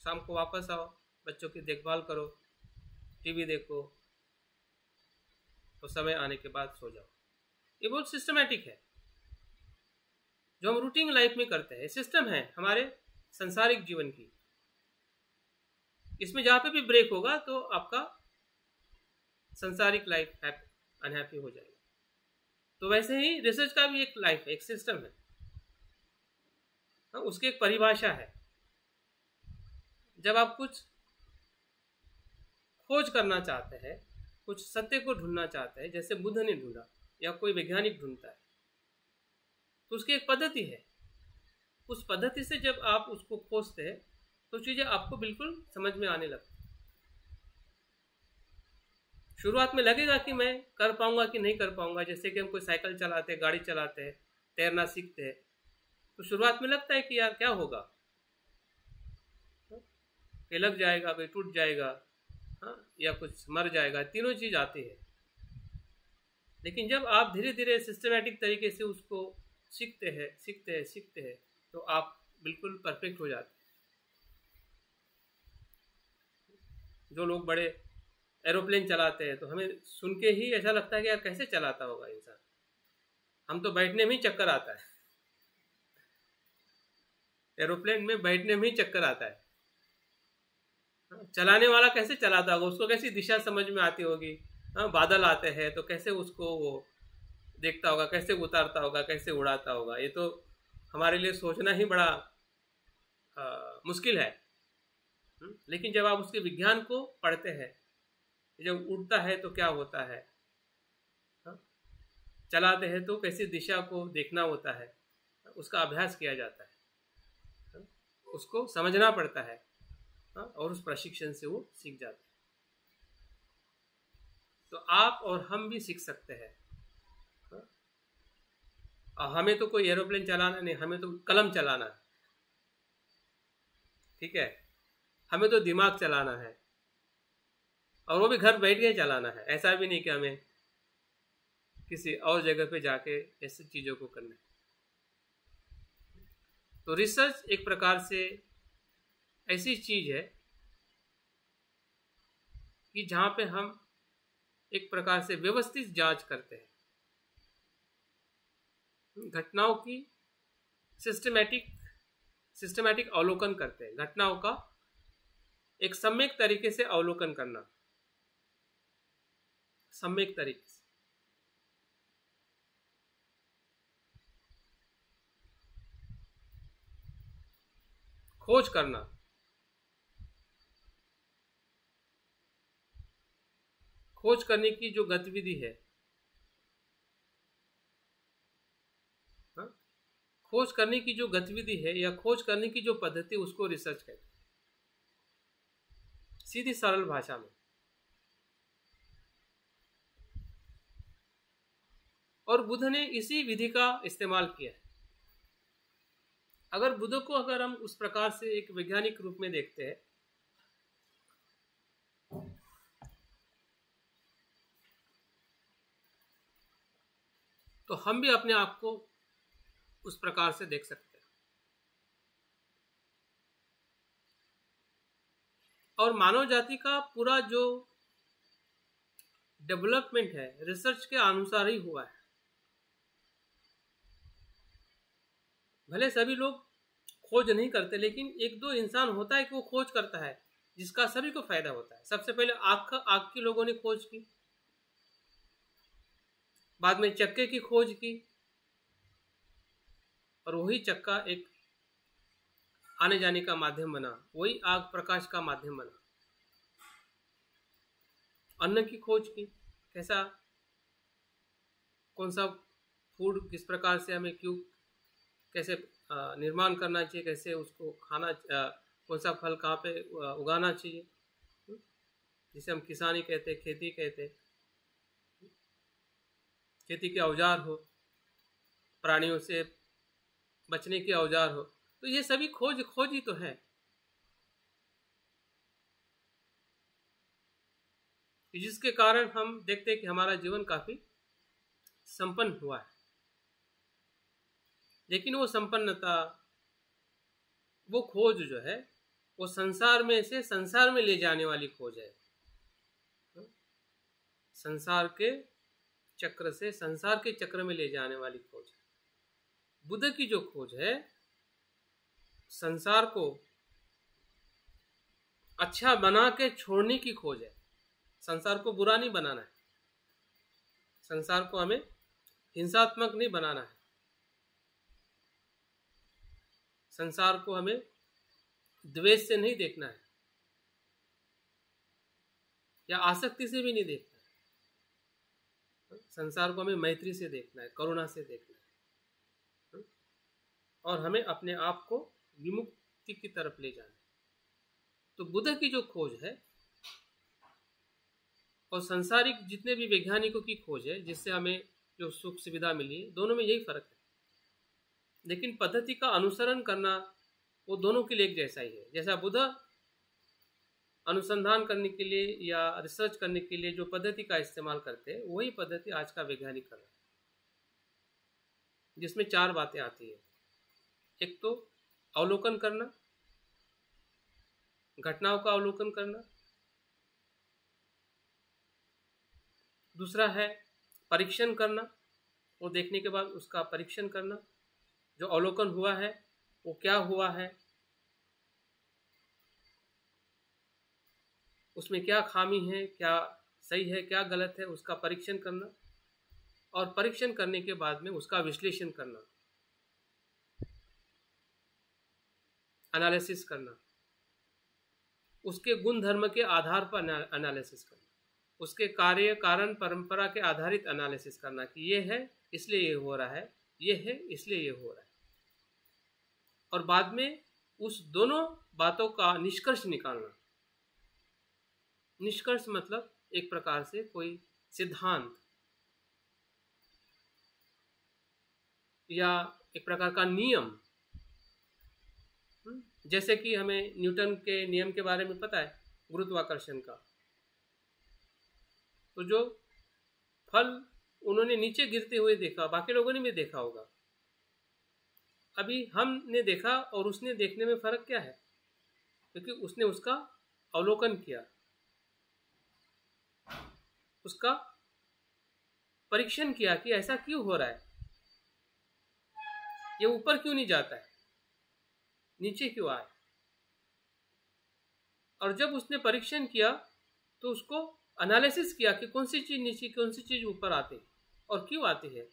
शाम को वापस आओ, बच्चों की देखभाल करो, टीवी देखो, तो समय आने के बाद सो जाओ। ये बहुत सिस्टमैटिक है जो हम रूटीन लाइफ में करते हैं। सिस्टम है हमारे संसारिक जीवन की। इसमें जहाँ पे भी ब्रेक होगा तो आपका संसारिक लाइफ अनहैप्पी हो जाएगा। तो वैसे ही रिसर्च का भी एक लाइफ है, एक सिस्टम है, उसकी एक परिभाषा है। जब आप कुछ खोज करना चाहते हैं, कुछ सत्य को ढूंढना चाहते हैं, जैसे बुद्ध ने ढूंढा या कोई वैज्ञानिक ढूंढता है, तो उसकी एक पद्धति है। उस पद्धति से जब आप उसको खोजते हैं तो चीजें आपको बिल्कुल समझ में आने लगती। शुरुआत में लगेगा कि मैं कर पाऊंगा कि नहीं कर पाऊंगा। जैसे कि हम कोई साइकिल चलाते हैं, गाड़ी चलाते हैं, तैरना सीखते हैं, तो शुरुआत में लगता है कि यार क्या होगा, कि लग जाएगा, भाई टूट जाएगा, या कुछ मर जाएगा, तीनों चीज आती है। लेकिन जब आप धीरे धीरे सिस्टमैटिक तरीके से उसको सीखते हैं तो आप बिल्कुल परफेक्ट हो जाते हैं। जो लोग बड़े एरोप्लेन चलाते हैं तो हमें सुन के ही ऐसा लगता है कि यार कैसे चलाता होगा इंसान, हम तो बैठने में ही चक्कर आता है, एरोप्लेन में बैठने में ही चक्कर आता है। चलाने वाला कैसे चलाता होगा, उसको कैसी दिशा समझ में आती होगी। बादल आते हैं तो कैसे उसको वो देखता होगा, कैसे उतारता होगा, कैसे उड़ाता होगा। ये तो हमारे लिए सोचना ही बड़ा मुश्किल है। लेकिन जब आप उसके विज्ञान को पढ़ते हैं, जब उड़ता है तो क्या होता है, चलाते हैं तो कैसी दिशा को देखना होता है, उसका अभ्यास किया जाता है, उसको समझना पड़ता है, और उस प्रशिक्षण से वो सीख जाता है। तो आप और हम भी सीख सकते हैं। हमें तो कोई एरोप्लेन चलाना नहीं, हमें तो कलम चलाना है, ठीक है, हमें तो दिमाग चलाना है, और वो भी घर बैठ के चलाना है। ऐसा भी नहीं कि हमें किसी और जगह पे जाके ऐसी चीजों को करना है। तो रिसर्च एक प्रकार से ऐसी चीज है कि जहां पे हम एक प्रकार से व्यवस्थित जांच करते हैं, घटनाओं की सिस्टमैटिक अवलोकन करते हैं, घटनाओं का एक सम्यक तरीके से अवलोकन करना, सम्यक तरीके से। खोज करना, खोज करने की जो गतिविधि है, खोज करने की जो गतिविधि है या खोज करने की जो पद्धति, उसको रिसर्च कहते हैं, सीधी सरल भाषा में। और बुद्ध ने इसी विधि का इस्तेमाल किया है। अगर बुद्ध को अगर हम उस प्रकार से एक वैज्ञानिक रूप में देखते हैं, तो हम भी अपने आप को उस प्रकार से देख सकते हैं। और मानव जाति का पूरा जो डेवलपमेंट है रिसर्च के अनुसार ही हुआ है। भले सभी लोग खोज नहीं करते, लेकिन एक दो इंसान होता है कि वो खोज करता है, जिसका सभी को फायदा होता है। सबसे पहले आग की लोगों ने खोज की, बाद में चक्के की खोज की, और वही चक्का एक आने जाने का माध्यम बना, वही आग प्रकाश का माध्यम बना। अन्न की खोज की, कैसा कौन सा फूड किस प्रकार से हमें क्यों कैसे निर्माण करना चाहिए, कैसे उसको खाना, कौन सा फल कहाँ पे उगाना चाहिए, जिसे हम किसानी कहते, खेती कहते, खेती के औजार हो, प्राणियों से बचने के औजार हो, तो ये सभी खोज ही तो है। जिसके कारण हम देखते हैं कि हमारा जीवन काफी संपन्न हुआ है। लेकिन वो संपन्नता, वो खोज जो है, वो संसार में से संसार में ले जाने वाली खोज है। संसार के चक्र से संसार के चक्र में ले जाने वाली खोज है। बुद्ध की जो खोज है, संसार को अच्छा बना के छोड़ने की खोज है। संसार को बुरा नहीं बनाना है, संसार को हमें हिंसात्मक नहीं बनाना है, संसार को हमें द्वेष से नहीं देखना है या आसक्ति से भी नहीं देखना है। संसार को हमें मैत्री से देखना है, करुणा से देखना है, और हमें अपने आप को विमुक्ति की तरफ ले जाना है। तो बुद्ध की जो खोज है और संसारिक जितने भी वैज्ञानिकों की खोज है, जिससे हमें जो सुख सुविधा मिली, दोनों में यही फर्क है। लेकिन पद्धति का अनुसरण करना वो दोनों के लिए एक जैसा ही है। जैसा बुद्ध अनुसंधान करने के लिए या रिसर्च करने के लिए जो पद्धति का इस्तेमाल करते हैं, वही पद्धति आज का वैज्ञानिक कर रहा है, जिसमें 4 बातें आती है। एक तो अवलोकन करना, घटनाओं का अवलोकन करना। दूसरा है परीक्षण करना, वो देखने के बाद उसका परीक्षण करना, जो अवलोकन हुआ है वो क्या हुआ है, उसमें क्या खामी है, क्या सही है, क्या गलत है, उसका परीक्षण करना। और परीक्षण करने के बाद में उसका विश्लेषण करना, एनालिसिस करना, उसके गुण धर्म के आधार पर एनालिसिस करना, उसके कार्य कारण परंपरा के आधारित एनालिसिस करना कि ये है इसलिए ये हो रहा है, ये है इसलिए ये हो रहा है, और बाद में उस दोनों बातों का निष्कर्ष निकालना। निष्कर्ष मतलब एक प्रकार से कोई सिद्धांत या एक प्रकार का नियम। जैसे कि हमें न्यूटन के नियम के बारे में पता है, गुरुत्वाकर्षण का। तो जो फल उन्होंने नीचे गिरते हुए देखा, बाकी लोगों ने भी देखा होगा। अभी हमने देखा और उसने देखने में फर्क क्या है? क्योंकि उसने उसका अवलोकन किया, उसका परीक्षण किया कि ऐसा क्यों हो रहा है, ये ऊपर क्यों नहीं जाता है, नीचे क्यों आए। और जब उसने परीक्षण किया तो उसको एनालिसिस किया कि कौन सी चीज नीचे, कौन सी चीज ऊपर आती है और क्यों आती है।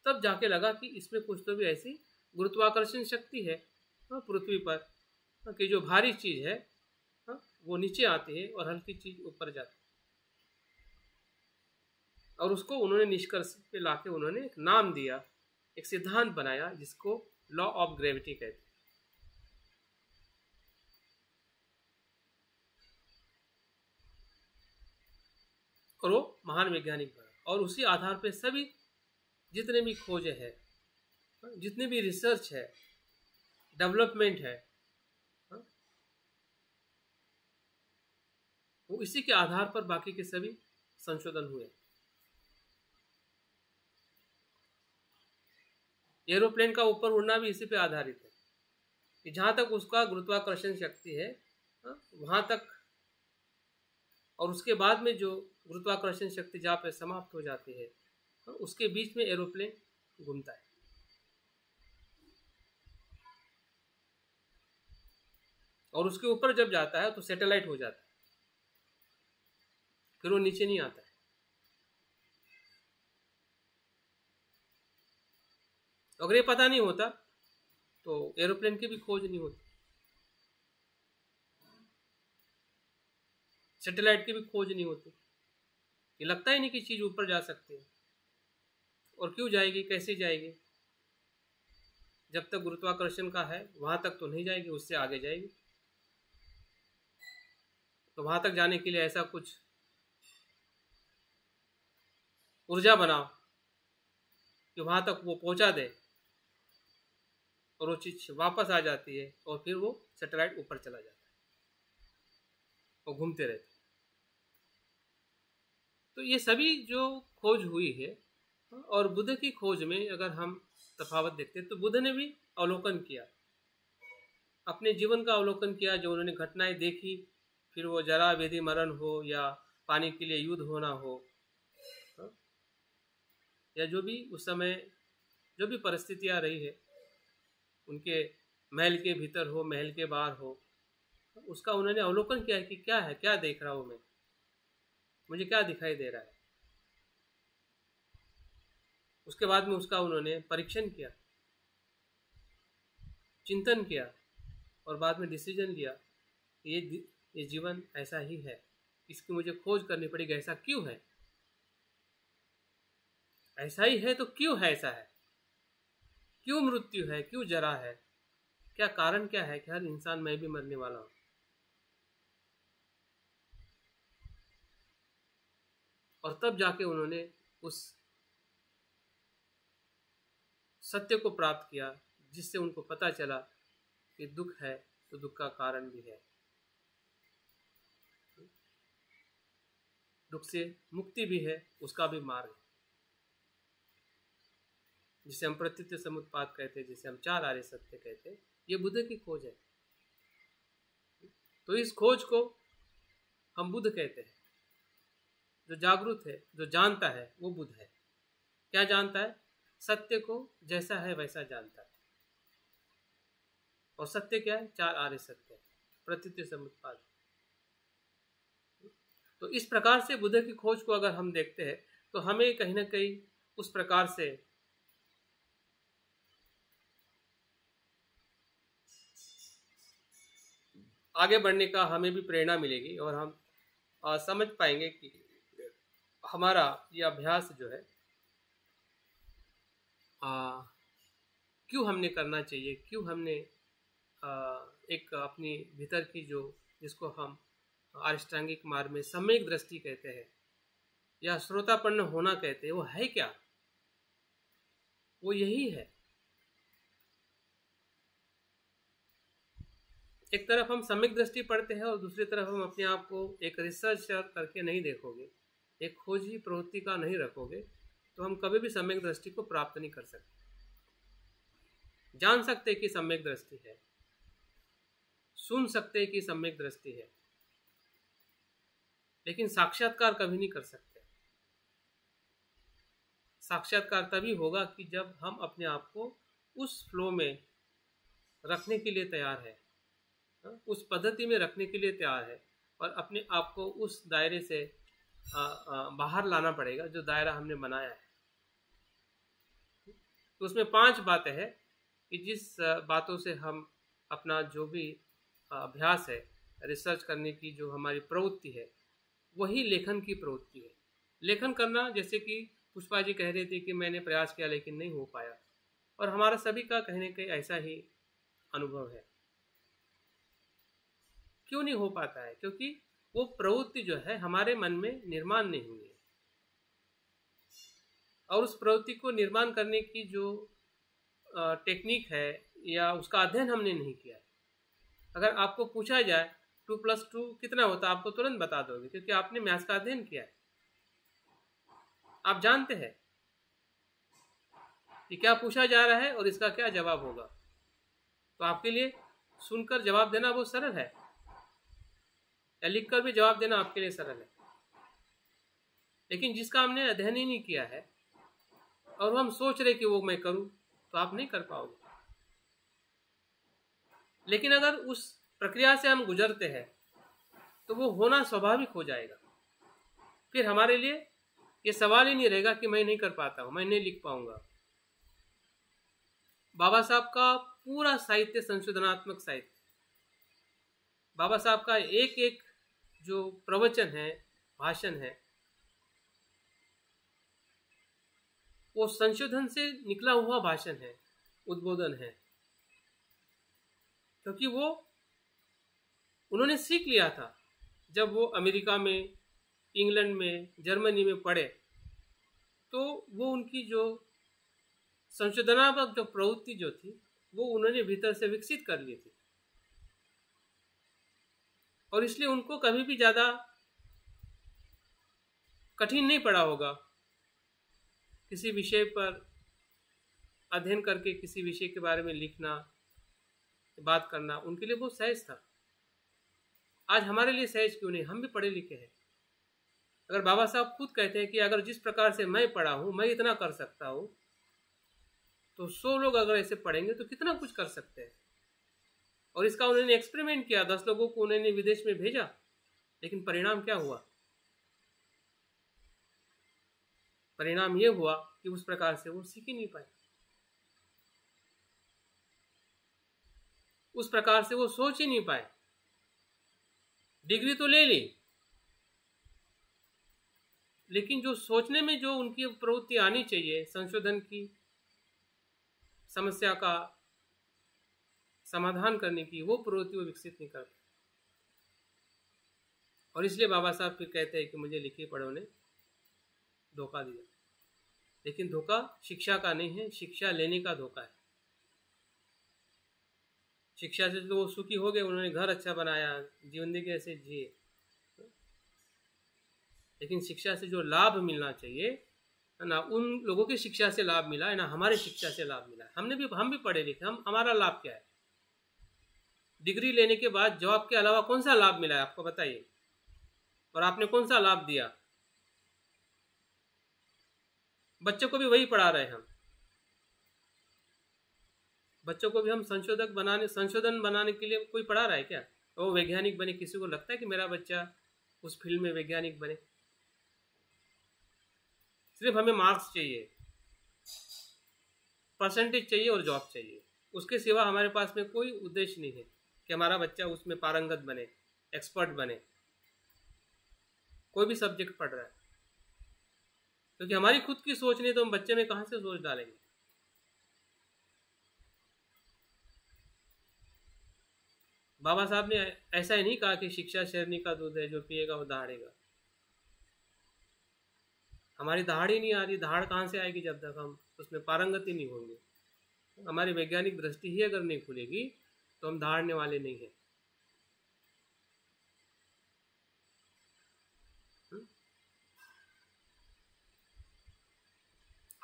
तब जाके लगा कि इसमें कुछ तो भी ऐसी गुरुत्वाकर्षण शक्ति है पृथ्वी पर, कि जो भारी चीज है वो नीचे आती है और हल्की चीज ऊपर जाती है। और उसको उन्होंने निष्कर्ष पे लाके उन्होंने एक नाम दिया, एक सिद्धांत बनाया, जिसको लॉ ऑफ ग्रेविटी कहते हैं। और वो महान वैज्ञानिक बना, और उसी आधार पे सभी जितने भी खोजें हैं, जितने भी रिसर्च है, डेवलपमेंट है, वो इसी के आधार पर बाकी के सभी संशोधन हुए। एरोप्लेन का ऊपर उड़ना भी इसी पे आधारित है कि जहाँ तक उसका गुरुत्वाकर्षण शक्ति है वहाँ तक, और उसके बाद में जो गुरुत्वाकर्षण शक्ति जहाँ पे समाप्त हो जाती है उसके बीच में एरोप्लेन घूमता है। और उसके ऊपर जब जाता है तो सैटेलाइट हो जाता है, फिर वो नीचे नहीं आता है। अगर ये पता नहीं होता तो एरोप्लेन की भी खोज नहीं होती, सैटेलाइट की भी खोज नहीं होती। ये लगता ही नहीं कि चीज़ ऊपर जा सकती है। और क्यों जाएगी, कैसे जाएगी? जब तक गुरुत्वाकर्षण का है वहां तक तो नहीं जाएगी, उससे आगे जाएगी। तो वहां तक जाने के लिए ऐसा कुछ ऊर्जा बनाओ कि वहां तक वो पहुंचा दे और वो चीज वापस आ जाती है और फिर वो सैटेलाइट ऊपर चला जाता है और घूमते रहते। तो ये सभी जो खोज हुई है, और बुद्ध की खोज में अगर हम तफावत देखते हैं तो बुद्ध ने भी अवलोकन किया, अपने जीवन का अवलोकन किया, जो उन्होंने घटनाएं देखी, फिर वो जरा व्याधि मरण हो या पानी के लिए युद्ध होना हो, या जो भी उस समय जो भी परिस्थितियां रही है, उनके महल के भीतर हो, महल के बाहर हो, उसका उन्होंने अवलोकन किया कि क्या है, क्या देख रहा हूं मैं, मुझे क्या दिखाई दे रहा है। उसके बाद में उसका उन्होंने परीक्षण किया, चिंतन किया और बाद में डिसीजन लिया ये जीवन ऐसा ही है, इसकी मुझे खोज करनी पड़ेगी। ऐसा क्यों है? ऐसा ही है तो क्यों है ऐसा है? क्यों मृत्यु है, क्यों जरा है, क्या कारण क्या है कि हर इंसान, मैं भी मरने वाला हूं। और तब जाके उन्होंने उस सत्य को प्राप्त किया जिससे उनको पता चला कि दुख है तो दुख का कारण भी है, दुख से मुक्ति भी है, उसका भी मार्ग है, जिसे हम प्रत्युत्य समुत्पाद कहते हैं, जिसे हम चार आर्य सत्य कहते हैं। ये बुद्ध की खोज है। तो इस खोज को हम बुद्ध कहते हैं। जो जागरूक है, जो जानता है, वो बुद्ध है। क्या जानता है? सत्य को जैसा है वैसा जानता है। और सत्य क्या है? चार आर्य सत्य, प्रत्युत्य समुत्पाद। तो इस प्रकार से बुद्ध की खोज को अगर हम देखते हैं तो हमें कहीं ना कहीं उस प्रकार से आगे बढ़ने का हमें भी प्रेरणा मिलेगी और हम समझ पाएंगे कि हमारा ये अभ्यास जो है क्यों हमने करना चाहिए, क्यों हमने एक अपनी भीतर की जो, जिसको हम अष्टांगिक मार्ग में सम्यक दृष्टि कहते हैं या श्रोतापन्न होना कहते हैं, वो है क्या? वो यही है। एक तरफ हम सम्यक दृष्टि पढ़ते हैं और दूसरी तरफ हम अपने आप को एक रिसर्च करके नहीं देखोगे, एक खोजी प्रवृत्ति का नहीं रखोगे, तो हम कभी भी सम्यक दृष्टि को प्राप्त नहीं कर सकते। जान सकते कि सम्यक दृष्टि है, सुन सकते कि सम्यक दृष्टि है, लेकिन साक्षात्कार कभी नहीं कर सकते। साक्षात्कार तभी होगा कि जब हम अपने आप को उस फ्लो में रखने के लिए तैयार है, उस पद्धति में रखने के लिए तैयार है, और अपने आप को उस दायरे से बाहर लाना पड़ेगा जो दायरा हमने बनाया है। तो उसमें 5 बातें हैं कि जिस बातों से हम अपना जो भी अभ्यास है, रिसर्च करने की जो हमारी प्रवृत्ति है, वही लेखन की प्रवृत्ति है। लेखन करना, जैसे कि पुष्पा जी कह रहे थे कि मैंने प्रयास किया लेकिन नहीं हो पाया, और हमारा सभी का कहीं ना कहीं ऐसा ही अनुभव है। क्यों नहीं हो पाता है? क्योंकि वो प्रवृत्ति जो है हमारे मन में निर्माण नहीं हुई है, और उस प्रवृत्ति को निर्माण करने की जो टेक्निक है या उसका अध्ययन हमने नहीं किया है। अगर आपको पूछा जाए 2+2 कितना होता है, आपको तुरंत बता दोगे, क्योंकि आपने मैथ्स का अध्ययन किया है। आप जानते हैं कि क्या पूछा जा रहा है और इसका क्या जवाब होगा, तो आपके लिए सुनकर जवाब देना बहुत सरल है, या लिखकर भी जवाब देना आपके लिए सरल है। लेकिन जिसका हमने अध्ययन ही नहीं किया है और हम सोच रहे कि वो मैं करूं, तो आप नहीं कर पाओगे। लेकिन अगर उस प्रक्रिया से हम गुजरते हैं तो वो होना स्वाभाविक हो जाएगा। फिर हमारे लिए ये सवाल ही नहीं रहेगा कि मैं नहीं कर पाता हूं, मैं नहीं लिख पाऊंगा। बाबा साहब का पूरा साहित्य संशोधनात्मक साहित्य, बाबा साहब का एक एक जो प्रवचन है, भाषण है, वो संशोधन से निकला हुआ भाषण है, उद्बोधन है। क्योंकि वो उन्होंने सीख लिया था जब वो अमेरिका में, इंग्लैंड में, जर्मनी में पढ़े, तो वो उनकी जो संशोधनात्मक जो प्रवृत्ति जो थी वो उन्होंने भीतर से विकसित कर ली थी, और इसलिए उनको कभी भी ज़्यादा कठिन नहीं पड़ा होगा किसी विषय पर अध्ययन करके किसी विषय के बारे में लिखना, बात करना। उनके लिए बहुत सहज था। आज हमारे लिए सहज क्यों नहीं? हम भी पढ़े लिखे हैं। अगर बाबा साहब खुद कहते हैं कि अगर जिस प्रकार से मैं पढ़ा हूँ मैं इतना कर सकता हूँ, तो 100 लोग अगर ऐसे पढ़ेंगे तो कितना कुछ कर सकते हैं। और इसका उन्होंने एक्सपेरिमेंट किया, 10 लोगों को उन्होंने विदेश में भेजा, लेकिन परिणाम क्या हुआ? परिणाम ये हुआ कि उस प्रकार से वो सीख ही नहीं पाए, उस प्रकार से वो सोच ही नहीं पाए। डिग्री तो ले ली, लेकिन जो सोचने में जो उनकी प्रवृत्ति आनी चाहिए, संशोधन की, समस्या का समाधान करने की, वो प्रवृत्ति वो विकसित नहीं करते। और इसलिए बाबा साहब फिर कहते हैं कि मुझे लिखे पढ़ो ने धोखा दिया। लेकिन धोखा शिक्षा का नहीं है, शिक्षा लेने का धोखा है। शिक्षा से तो वो सुखी हो गए, उन्होंने घर अच्छा बनाया, जिंदगी ऐसे जिए, लेकिन शिक्षा से जो लाभ मिलना चाहिए ना, उन लोगों की शिक्षा से लाभ मिला है ना हमारे शिक्षा से लाभ मिला है। हम भी पढ़े लिखे, हमारा लाभ क्या है? डिग्री लेने के बाद जॉब के अलावा कौन सा लाभ मिला है आपको बताइए? और आपने कौन सा लाभ दिया? बच्चों को भी वही पढ़ा रहे हैं हम। बच्चों को भी हम संशोधन बनाने के लिए कोई पढ़ा रहा है क्या? वो वैज्ञानिक बने, किसी को लगता है कि मेरा बच्चा उस फील्ड में वैज्ञानिक बने? सिर्फ हमें मार्क्स चाहिए, परसेंटेज चाहिए और जॉब चाहिए। उसके सिवा हमारे पास में कोई उद्देश्य नहीं है कि हमारा बच्चा उसमें पारंगत बने, एक्सपर्ट बने, कोई भी सब्जेक्ट पढ़ रहा है। क्योंकि हमारी खुद की सोच नहीं तो हम बच्चे में कहाँ से सोच डालेंगे? बाबा साहब ने ऐसा ही नहीं कहा कि शिक्षा शेरनी का दूध है, जो पिएगा वो दहाड़ेगा। हमारी दहाड़ ही नहीं आ रही, दहाड़ कहाँ से आएगी जब तक हम उसमें पारंगत ही नहीं होंगे। हमारी वैज्ञानिक दृष्टि ही अगर नहीं खुलेगी तो हम दहाड़ने वाले नहीं हैं।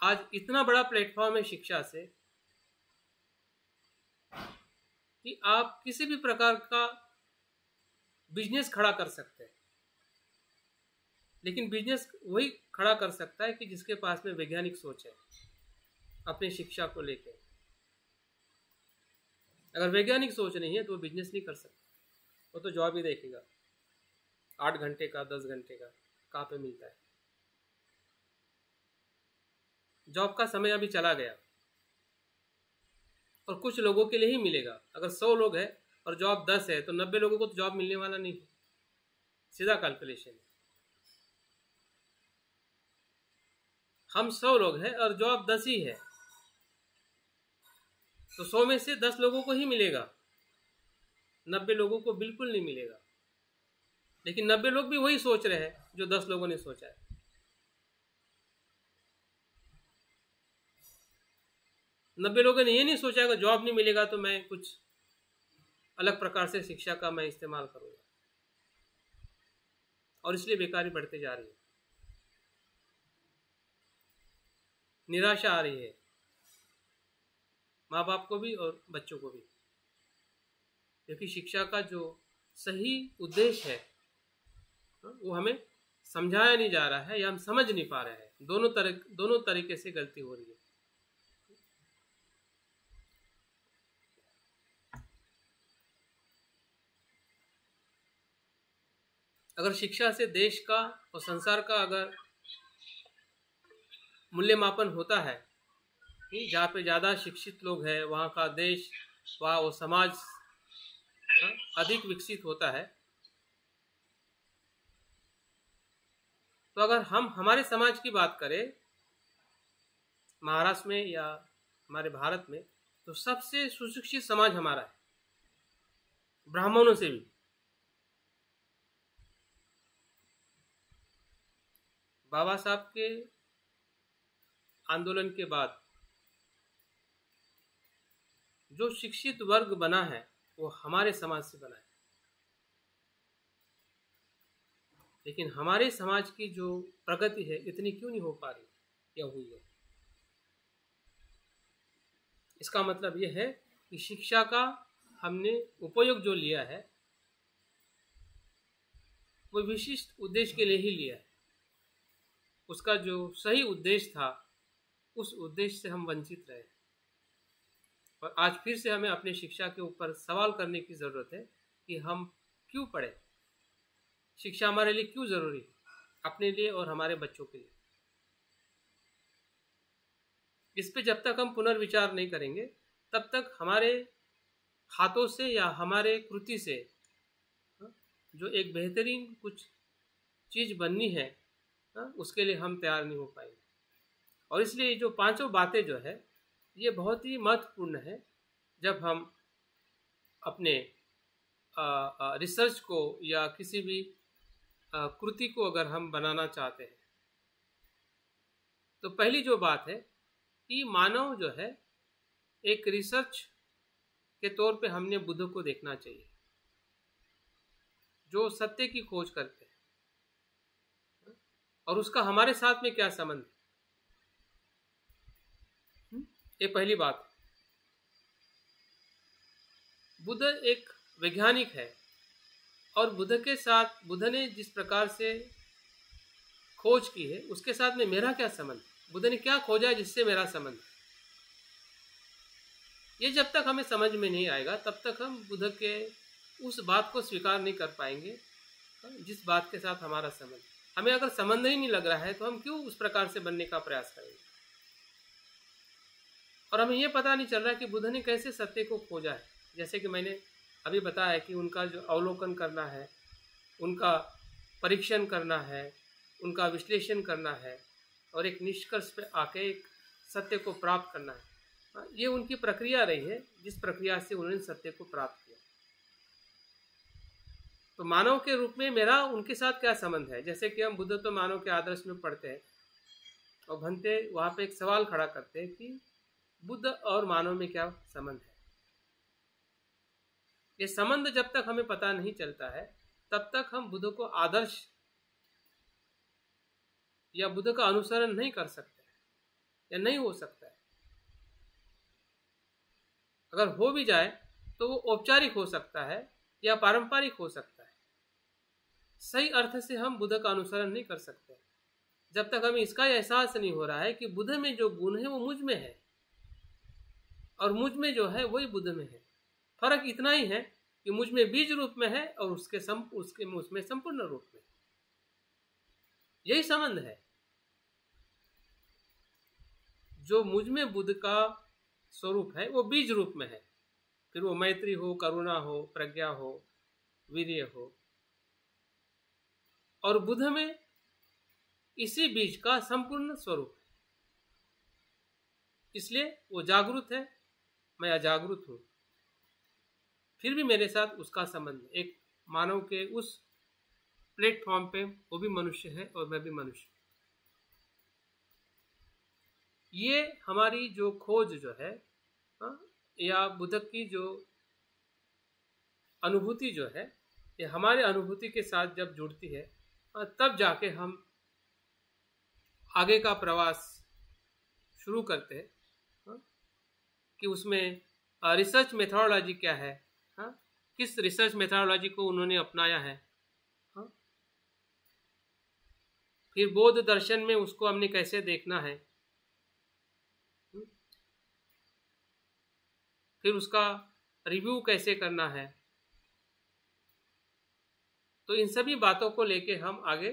आज इतना बड़ा प्लेटफॉर्म है शिक्षा से कि आप किसी भी प्रकार का बिजनेस खड़ा कर सकते हैं, लेकिन बिजनेस वही खड़ा कर सकता है कि जिसके पास में वैज्ञानिक सोच है अपनी शिक्षा को लेकर। अगर वैज्ञानिक सोच नहीं है तो वो बिजनेस नहीं कर सकता, वो तो जॉब ही देखेगा। 8 घंटे का, 10 घंटे का कहाँ पे मिलता है? जॉब का समय अभी चला गया, और कुछ लोगों के लिए ही मिलेगा। अगर 100 लोग हैं और जॉब 10 है तो 90 लोगों को तो जॉब मिलने वाला नहीं है। सीधा कैलकुलेशन है। हम 100 लोग हैं और जॉब 10 ही है, तो 100 में से 10 लोगों को ही मिलेगा, 90 लोगों को बिल्कुल नहीं मिलेगा। लेकिन 90 लोग भी वही सोच रहे हैं जो 10 लोगों ने सोचा है। नब्बे लोगों ने ये नहीं सोचा कि जॉब नहीं मिलेगा तो मैं कुछ अलग प्रकार से शिक्षा का मैं इस्तेमाल करूंगा, और इसलिए बेकारी बढ़ते जा रही है, निराशा आ रही है माँ बाप को भी और बच्चों को भी। क्योंकि शिक्षा का जो सही उद्देश्य है वो हमें समझाया नहीं जा रहा है, या हम समझ नहीं पा रहे हैं। दोनों तरीके से गलती हो रही है। अगर शिक्षा से देश का और संसार का अगर मूल्यमापन होता है जहाँ पे ज़्यादा शिक्षित लोग हैं वहाँ का देश, वहाँ वो समाज अधिक विकसित होता है। तो अगर हम हमारे समाज की बात करें महाराष्ट्र में या हमारे भारत में, तो सबसे सुशिक्षित समाज हमारा है, ब्राह्मणों से भी। बाबा साहब के आंदोलन के बाद जो शिक्षित वर्ग बना है वो हमारे समाज से बना है, लेकिन हमारे समाज की जो प्रगति है इतनी क्यों नहीं हो पा रही या हुई है? इसका मतलब यह है कि शिक्षा का हमने उपयोग जो लिया है वो विशिष्ट उद्देश्य के लिए ही लिया है। उसका जो सही उद्देश्य था उस उद्देश्य से हम वंचित रहे, और आज फिर से हमें अपने शिक्षा के ऊपर सवाल करने की ज़रूरत है कि हम क्यों पढ़े, शिक्षा हमारे लिए क्यों ज़रूरी है, अपने लिए और हमारे बच्चों के लिए। इस पे जब तक हम पुनर्विचार नहीं करेंगे तब तक हमारे हाथों से या हमारे कृति से जो एक बेहतरीन कुछ चीज़ बननी है उसके लिए हम तैयार नहीं हो पाएंगे। और इसलिए जो पांचों बातें जो है ये बहुत ही महत्वपूर्ण है जब हम अपने रिसर्च को या किसी भी कृति को अगर हम बनाना चाहते हैं। तो पहली जो बात है कि मानव जो है एक रिसर्च के तौर पे हमने बुद्ध को देखना चाहिए, जो सत्य की खोज करते हैं, और उसका हमारे साथ में क्या संबंध है। ये पहली बात। बुद्ध एक वैज्ञानिक है और बुद्ध के साथ, बुद्ध ने जिस प्रकार से खोज की है उसके साथ में मेरा क्या संबंध, बुद्ध ने क्या खोजा जिससे मेरा संबंध। ये जब तक हमें समझ में नहीं आएगा तब तक हम बुद्ध के उस बात को स्वीकार नहीं कर पाएंगे जिस बात के साथ हमारा संबंध। हमें अगर संबंध ही नहीं लग रहा है तो हम क्यों उस प्रकार से बनने का प्रयास करेंगे। और हमें ये पता नहीं चल रहा है कि बुद्ध ने कैसे सत्य को खोजा है। जैसे कि मैंने अभी बताया कि उनका जो अवलोकन करना है, उनका परीक्षण करना है, उनका विश्लेषण करना है और एक निष्कर्ष पे आके एक सत्य को प्राप्त करना है, ये उनकी प्रक्रिया रही है जिस प्रक्रिया से उन्होंने सत्य को प्राप्त किया। तो मानव के रूप में मेरा उनके साथ क्या संबंध है। जैसे कि हम बुद्ध तो मानव के आदर्श में पढ़ते हैं और भंते वहाँ पे एक सवाल खड़ा करते हैं कि बुद्ध और मानव में क्या संबंध है। ये संबंध जब तक हमें पता नहीं चलता है तब तक हम बुद्ध को आदर्श या बुद्ध का अनुसरण नहीं कर सकते या नहीं हो सकता है। अगर हो भी जाए तो वो औपचारिक हो सकता है या पारंपरिक हो सकता है। सही अर्थ से हम बुद्ध का अनुसरण नहीं कर सकते जब तक हमें इसका एहसास नहीं हो रहा है कि बुद्ध में जो गुण है वो मुझ में है और मुझ में जो है वही बुद्ध में है। फर्क इतना ही है कि मुझ में बीज रूप में है और उसमें संपूर्ण रूप में। यही संबंध है। जो मुझ में बुद्ध का स्वरूप है वो बीज रूप में है, फिर वो मैत्री हो, करुणा हो, प्रज्ञा हो, वीर्य हो, और बुद्ध में इसी बीज का संपूर्ण स्वरूप है। इसलिए वो जागरूक है, मैं अजागरूक हूं, फिर भी मेरे साथ उसका संबंध। एक मानव के उस प्लेटफॉर्म पे वो भी मनुष्य है और मैं भी मनुष्य। ये हमारी जो खोज जो है या बुद्ध की जो अनुभूति जो है, ये हमारे अनुभूति के साथ जब जुड़ती है तब जाके हम आगे का प्रवास शुरू करते हैं कि उसमें रिसर्च मेथोडोलॉजी क्या है, किस रिसर्च मेथोडोलॉजी को उन्होंने अपनाया है, फिर बौद्ध दर्शन में उसको हमने कैसे देखना है, फिर उसका रिव्यू कैसे करना है। तो इन सभी बातों को लेके हम आगे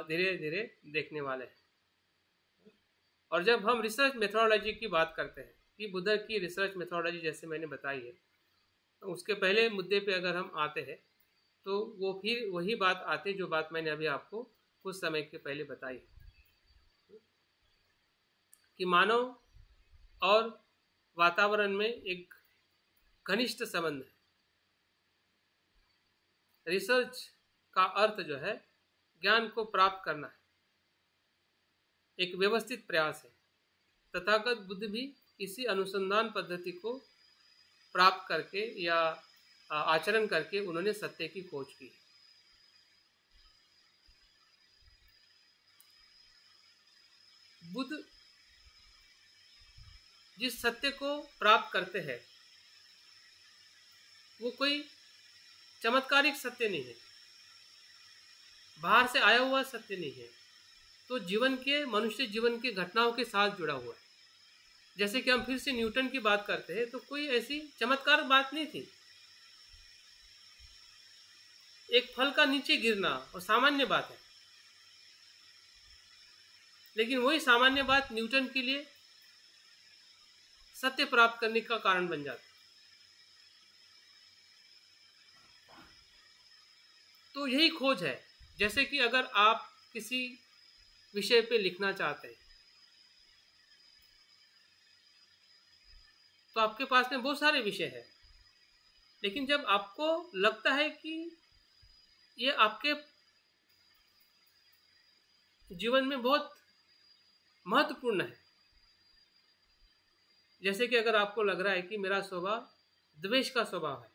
धीरे धीरे देखने वाले हैं। और जब हम रिसर्च मेथोडोलॉजी की बात करते हैं कि बुद्ध की रिसर्च मेथोडोलॉजी जैसे मैंने बताई है, तो उसके पहले मुद्दे पे अगर हम आते हैं तो वो फिर वही बात आती है जो बात मैंने अभी आपको कुछ समय के पहले बताई कि मानव और वातावरण में एक घनिष्ठ संबंध है। रिसर्च का अर्थ जो है ज्ञान को प्राप्त करना है, एक व्यवस्थित प्रयास है। तथागत बुद्ध भी इसी अनुसंधान पद्धति को प्राप्त करके या आचरण करके उन्होंने सत्य की खोज की। बुद्ध जिस सत्य को प्राप्त करते हैं वो कोई चमत्कारिक सत्य नहीं है, बाहर से आया हुआ सत्य नहीं है, तो जीवन के मनुष्य जीवन के घटनाओं के साथ जुड़ा हुआ है। जैसे कि हम फिर से न्यूटन की बात करते हैं तो कोई ऐसी चमत्कार बात नहीं थी, एक फल का नीचे गिरना और सामान्य बात है, लेकिन वही सामान्य बात न्यूटन के लिए सत्य प्राप्त करने का कारण बन जाती। तो यही खोज है। जैसे कि अगर आप किसी विषय पे लिखना चाहते हैं तो आपके पास में बहुत सारे विषय हैं, लेकिन जब आपको लगता है कि ये आपके जीवन में बहुत महत्वपूर्ण है, जैसे कि अगर आपको लग रहा है कि मेरा स्वभाव द्वेष का स्वभाव है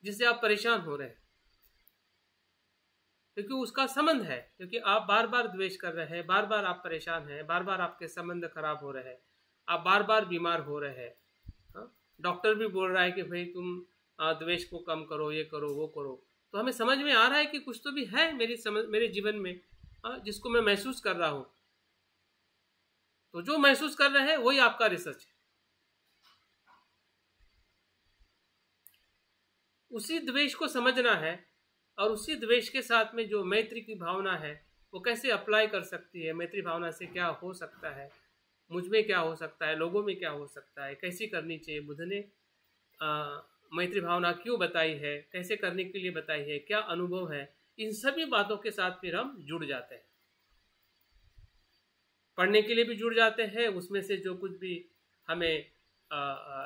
जिससे आप परेशान हो रहे हैं, क्योंकि उसका संबंध है, क्योंकि आप बार बार द्वेष कर रहे हैं, बार बार आप परेशान हैं, बार बार आपके संबंध खराब हो रहे हैं, आप बार बार बीमार हो रहे हैं। डॉक्टर भी बोल रहा है कि भाई तुम द्वेष को कम करो, ये करो, वो करो, तो हमें समझ में आ रहा है कि कुछ तो भी है मेरे जीवन में जिसको मैं महसूस कर रहा हूं। तो जो महसूस कर रहे हैं वही आपका रिसर्च है। उसी द्वेष को समझना है और उसी द्वेष के साथ में जो मैत्री की भावना है वो कैसे अप्लाई कर सकती है, मैत्री भावना से क्या हो सकता है, मुझ में क्या हो सकता है, लोगों में क्या हो सकता है, कैसी करनी चाहिए, बुद्ध ने मैत्री भावना क्यों बताई है, कैसे करने के लिए बताई है, क्या अनुभव है, इन सभी बातों के साथ फिर हम जुड़ जाते हैं। पढ़ने के लिए भी जुड़ जाते हैं, उसमें से जो कुछ भी हमें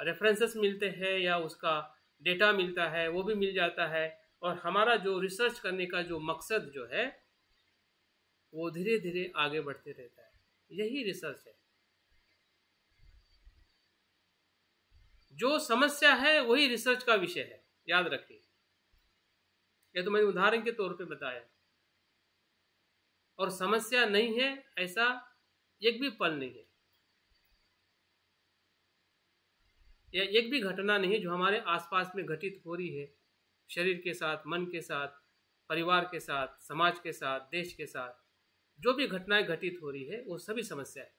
रेफरेंसेस मिलते हैं या उसका डेटा मिलता है वो भी मिल जाता है, और हमारा जो रिसर्च करने का जो मकसद जो है वो धीरे धीरे आगे बढ़ते रहता है। यही रिसर्च है। जो समस्या है वही रिसर्च का विषय है, याद रखिए। यह तो मैंने उदाहरण के तौर पे बताया, और समस्या नहीं है ऐसा एक भी पल नहीं है, या एक भी घटना नहीं है जो हमारे आसपास में घटित हो रही है, शरीर के साथ, मन के साथ, परिवार के साथ, समाज के साथ, देश के साथ, जो भी घटनाएं घटित हो रही है वो सभी समस्या है।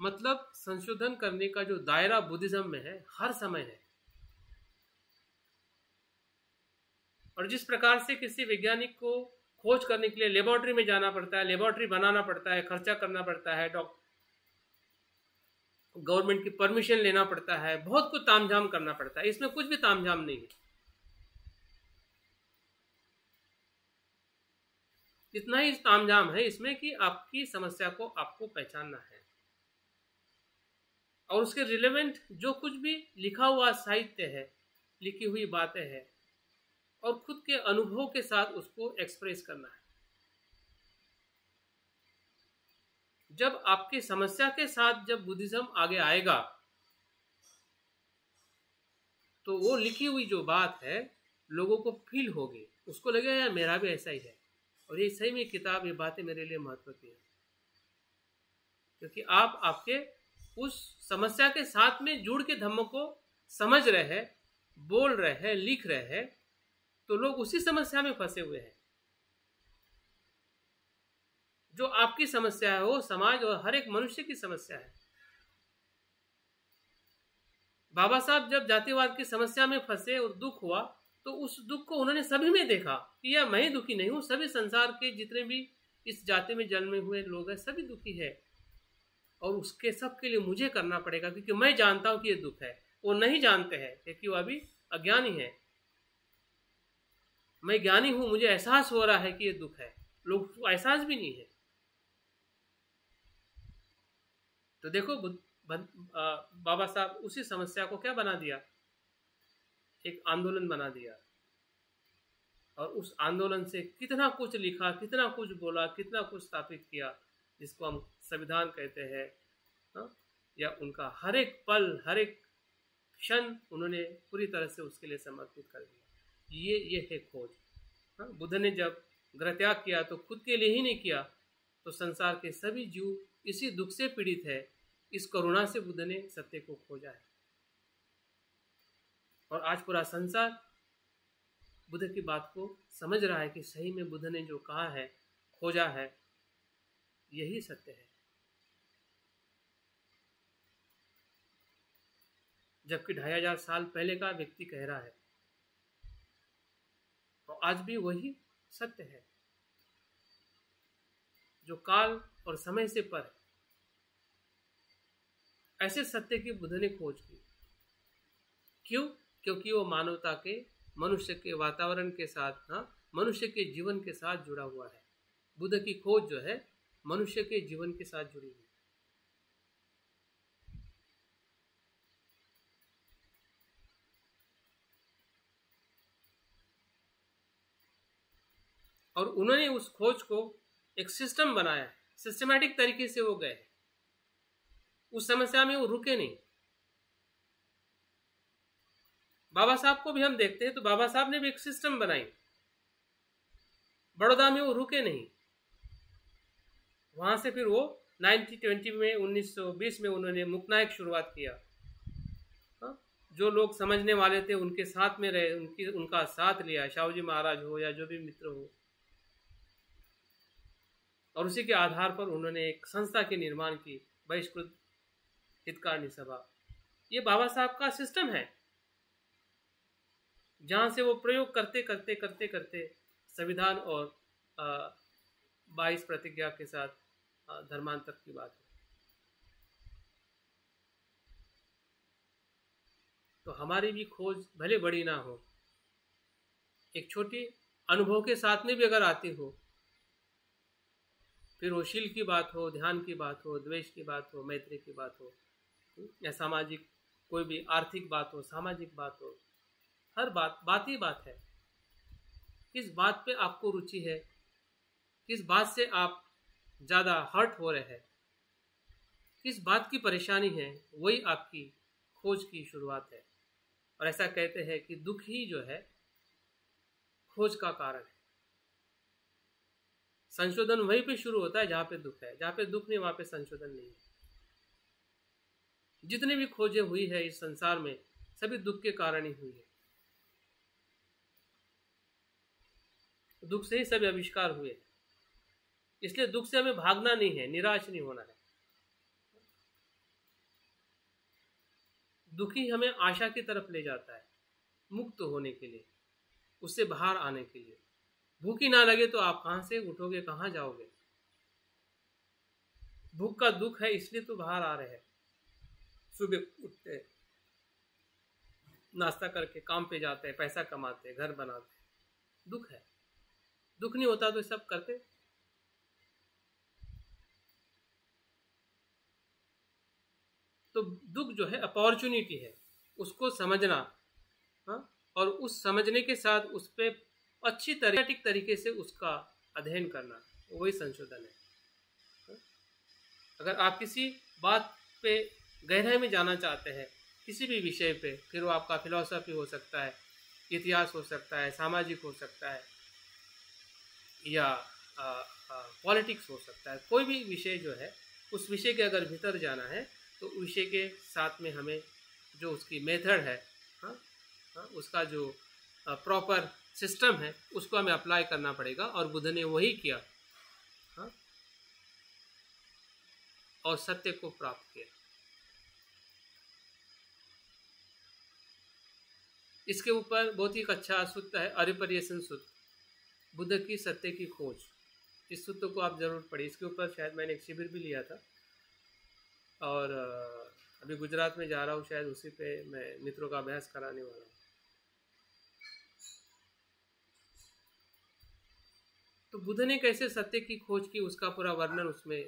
मतलब संशोधन करने का जो दायरा बुद्धिज्म में है हर समय है। और जिस प्रकार से किसी वैज्ञानिक को खोज करने के लिए लेबोरेटरी में जाना पड़ता है, लेबोरेटरी बनाना पड़ता है, खर्चा करना पड़ता है, गवर्नमेंट की परमिशन लेना पड़ता है, बहुत कुछ तामझाम करना पड़ता है, इसमें कुछ भी तामझाम नहीं है। इतना ही तामझाम है इसमें कि आपकी समस्या को आपको पहचानना है और उसके रिलेवेंट जो कुछ भी लिखा हुआ साहित्य है, लिखी हुई बातें हैं, और खुद के अनुभव के साथ उसको एक्सप्रेस करना है। जब आपकी समस्या के साथ जब बुद्धिज्म आगे आएगा तो वो लिखी हुई जो बात है लोगों को फील होगी, उसको लगेगा यार मेरा भी ऐसा ही है, और ये सही में किताब, ये बातें मेरे लिए महत्व की है, क्योंकि आप आपके उस समस्या के साथ में जुड़ के धम्म को समझ रहे हैं, बोल रहे हैं, लिख रहे हैं, तो लोग उसी समस्या में फंसे हुए हैं। जो आपकी समस्या है वो समाज और हर एक मनुष्य की समस्या है। बाबा साहब जब जातिवाद की समस्या में फंसे और दुख हुआ तो उस दुख को उन्होंने सभी में देखा कि यह मैं ही दुखी नहीं हूं, सभी संसार के जितने भी इस जाति में जन्मे हुए लोग हैं सभी दुखी है, और उसके सब के लिए मुझे करना पड़ेगा, क्योंकि मैं जानता हूं कि ये दुख है। वो नहीं जानते हैं क्योंकि वो अभी अज्ञानी है। मैं ज्ञानी हूं, मुझे एहसास हो रहा है कि ये दुख है, लोग को एहसास भी नहीं है। तो देखो बाबा साहब उसी समस्या को क्या बना दिया, एक आंदोलन बना दिया, और उस आंदोलन से कितना कुछ लिखा, कितना कुछ बोला, कितना कुछ स्थापित किया, जिसको हम संविधान कहते हैं। या उनका हर एक पल, हर एक क्षण उन्होंने पूरी तरह से उसके लिए समर्पित कर दिया। ये है खोज। बुद्ध ने जब गृह त्याग किया तो खुद के लिए ही नहीं किया, तो संसार के सभी जीव इसी दुख से पीड़ित है। इस करुणा से बुद्ध ने सत्य को खोजा है, और आज पूरा संसार बुद्ध की बात को समझ रहा है कि सही में बुद्ध ने जो कहा है, खोजा है, यही सत्य है। जबकि 2500 साल पहले का व्यक्ति कह रहा है, तो आज भी वही सत्य है जो काल और समय से पर है। ऐसे सत्य की बुद्ध ने खोज की। क्यों? क्योंकि वो मानवता के, मनुष्य के वातावरण के साथ, मनुष्य के जीवन के साथ जुड़ा हुआ है। बुद्ध की खोज जो है मनुष्य के जीवन के साथ जुड़ी हुई है। और उन्होंने उस खोज को एक सिस्टम बनाया, सिस्टमैटिक तरीके से वो गए। उस समस्या में वो रुके नहीं। बाबा साहब को भी हम देखते हैं तो बाबा साहब ने भी एक सिस्टम बनाई। बड़ौदा में वो रुके नहीं, वहां से फिर वो 1920 में 1920 में उन्होंने मुक्नायक शुरुआत किया। जो लोग समझने वाले थे उनके साथ में रहे, उनका साथ लिया, शाहू महाराज हो या जो भी मित्र हो, और उसी के आधार पर उन्होंने एक संस्था के निर्माण की, बहिष्कृत हितकारिणी सभा। ये बाबा साहब का सिस्टम है, जहां से वो प्रयोग करते करते करते करते संविधान और 22 प्रतिज्ञा के साथ धर्मांतर की बात है। तो हमारी भी खोज भले बड़ी ना हो, एक छोटी अनुभव के साथ में भी अगर आती हो, फिर वो शील की बात हो, ध्यान की बात हो, द्वेष की बात हो, मैत्री की बात हो, या सामाजिक कोई भी आर्थिक बात हो, सामाजिक बात हो, हर बात ही बात है। किस बात पे आपको रुचि है, किस बात से आप ज़्यादा हर्ट हो रहे हैं, किस बात की परेशानी है, वही आपकी खोज की शुरुआत है। और ऐसा कहते हैं कि दुख ही जो है खोज का कारण है। संशोधन वहीं पे शुरू होता है जहां पे दुख है। जहां पे दुख नहीं वहां पे संशोधन नहीं है। जितनी भी खोजें हुई है इस संसार में, सभी दुख के कारण ही हुई है। दुख से ही सभी आविष्कार हुए। इसलिए दुख से हमें भागना नहीं है, निराश नहीं होना है। दुखी हमें आशा की तरफ ले जाता है, मुक्त होने के लिए, उससे बाहर आने के लिए। भूख ही ना लगे तो आप कहां से उठोगे, कहां जाओगे? भूख का दुख है, इसलिए तो बाहर आ रहे हैं। सुबह उठते, नाश्ता करके काम पे जाते हैं, पैसा कमाते, घर बनाते, दुख है। दुख नहीं होता तो सब करते। तो दुख जो है अपॉर्चुनिटी है, उसको समझना, और उस समझने के साथ उस पर अच्छी तरीके से उसका अध्ययन करना, वही संशोधन है। अगर आप किसी बात पे गहराई में जाना चाहते हैं, किसी भी विषय पे, फिर वो आपका फिलॉसफी हो सकता है, इतिहास हो सकता है, सामाजिक हो सकता है, या पॉलिटिक्स हो सकता है, कोई भी विषय जो है, उस विषय के अगर भीतर जाना है तो विषय के साथ में हमें जो उसकी मेथड है, उसका जो प्रॉपर सिस्टम है, उसको हमें अप्लाई करना पड़ेगा। और बुद्ध ने वही किया, और सत्य को प्राप्त किया। इसके ऊपर बहुत ही अच्छा सूत्र है, अरिपर्यसन सूत्र, बुद्ध की सत्य की खोज। इस सूत्र को आप ज़रूर पढ़िए। इसके ऊपर शायद मैंने एक शिविर भी लिया था और अभी गुजरात में जा रहा हूँ, शायद उसी पे मैं मित्रों का अभ्यास कराने वाला हूँ। तो बुद्ध ने कैसे सत्य की खोज की उसका पूरा वर्णन उसमें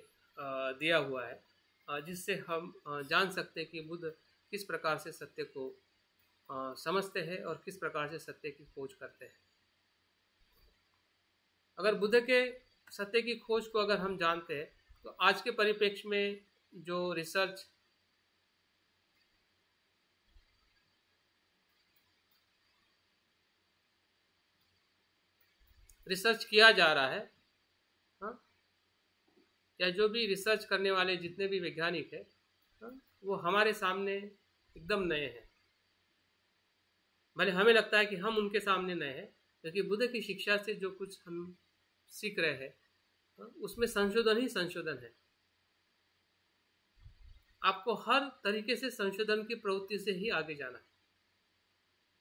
दिया हुआ है, जिससे हम जान सकते हैं कि बुद्ध किस प्रकार से सत्य को समझते हैं और किस प्रकार से सत्य की खोज करते हैं। अगर बुद्ध के सत्य की खोज को अगर हम जानते हैं तो आज के परिप्रेक्ष्य में जो रिसर्च किया जा रहा है, हाँ, या जो भी रिसर्च करने वाले जितने भी वैज्ञानिक हैं, हाँ, वो हमारे सामने एकदम नए हैं। भले हमें लगता है कि हम उनके सामने नए हैं, क्योंकि बुद्ध की शिक्षा से जो कुछ हम सीख रहे हैं, हाँ, उसमें संशोधन ही संशोधन है। आपको हर तरीके से संशोधन की प्रवृत्ति से ही आगे जाना है।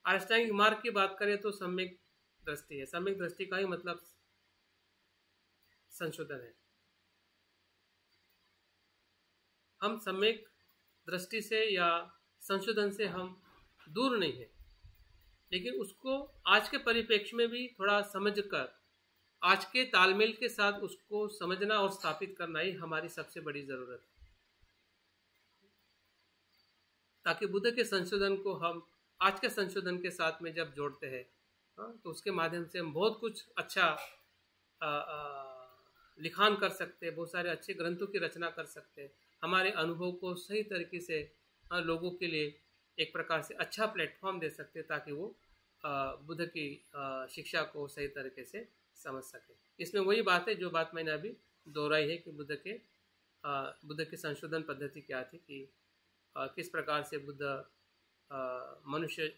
अष्टांगिक मार्ग की बात करें तो सम्यक दृष्टि है। सम्यक दृष्टि का ही मतलब संशोधन है। हम सम्यक दृष्टि से या संशोधन से हम दूर नहीं है, लेकिन उसको आज के परिप्रेक्ष्य में भी थोड़ा समझकर आज के तालमेल के साथ उसको समझना और स्थापित करना ही हमारी सबसे बड़ी जरूरत है, ताकि बुद्ध के संशोधन को हम आज के संशोधन के साथ में जब जोड़ते हैं, तो उसके माध्यम से हम बहुत कुछ अच्छा लिखान कर सकते हैं, बहुत सारे अच्छे ग्रंथों की रचना कर सकते हैं, हमारे अनुभव को सही तरीके से लोगों के लिए एक प्रकार से अच्छा प्लेटफॉर्म दे सकते हैं, ताकि वो बुद्ध की शिक्षा को सही तरीके से समझ सके। इसमें वही बात है जो बात मैंने अभी दोहराई है कि बुद्ध की संशोधन पद्धति क्या थी, कि किस प्रकार से बुद्ध मनुष्य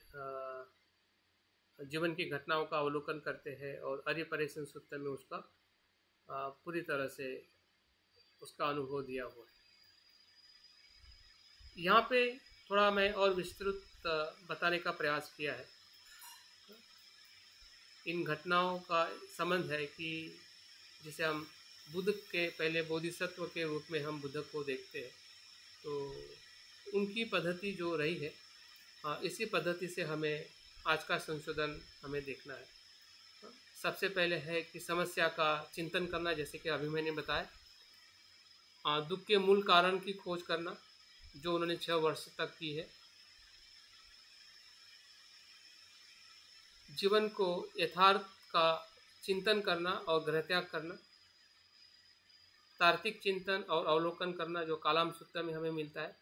जीवन की घटनाओं का अवलोकन करते हैं और आर्य परिसन सूत्र में उसका पूरी तरह से उसका अनुभव दिया हुआ है। यहाँ पे थोड़ा मैं और विस्तृत बताने का प्रयास किया है। इन घटनाओं का संबंध है कि जिसे हम बुद्ध के पहले बोधिसत्व के रूप में हम बुद्ध को देखते हैं, तो उनकी पद्धति जो रही है, इसी पद्धति से हमें आज का संशोधन हमें देखना है। सबसे पहले है कि समस्या का चिंतन करना, जैसे कि अभी मैंने बताया, दुख के मूल कारण की खोज करना, जो उन्होंने 6 वर्ष तक की है। जीवन को यथार्थ का चिंतन करना और गृहत्याग करना, तार्किक चिंतन और अवलोकन करना, जो कालाम सूत्र में हमें मिलता है।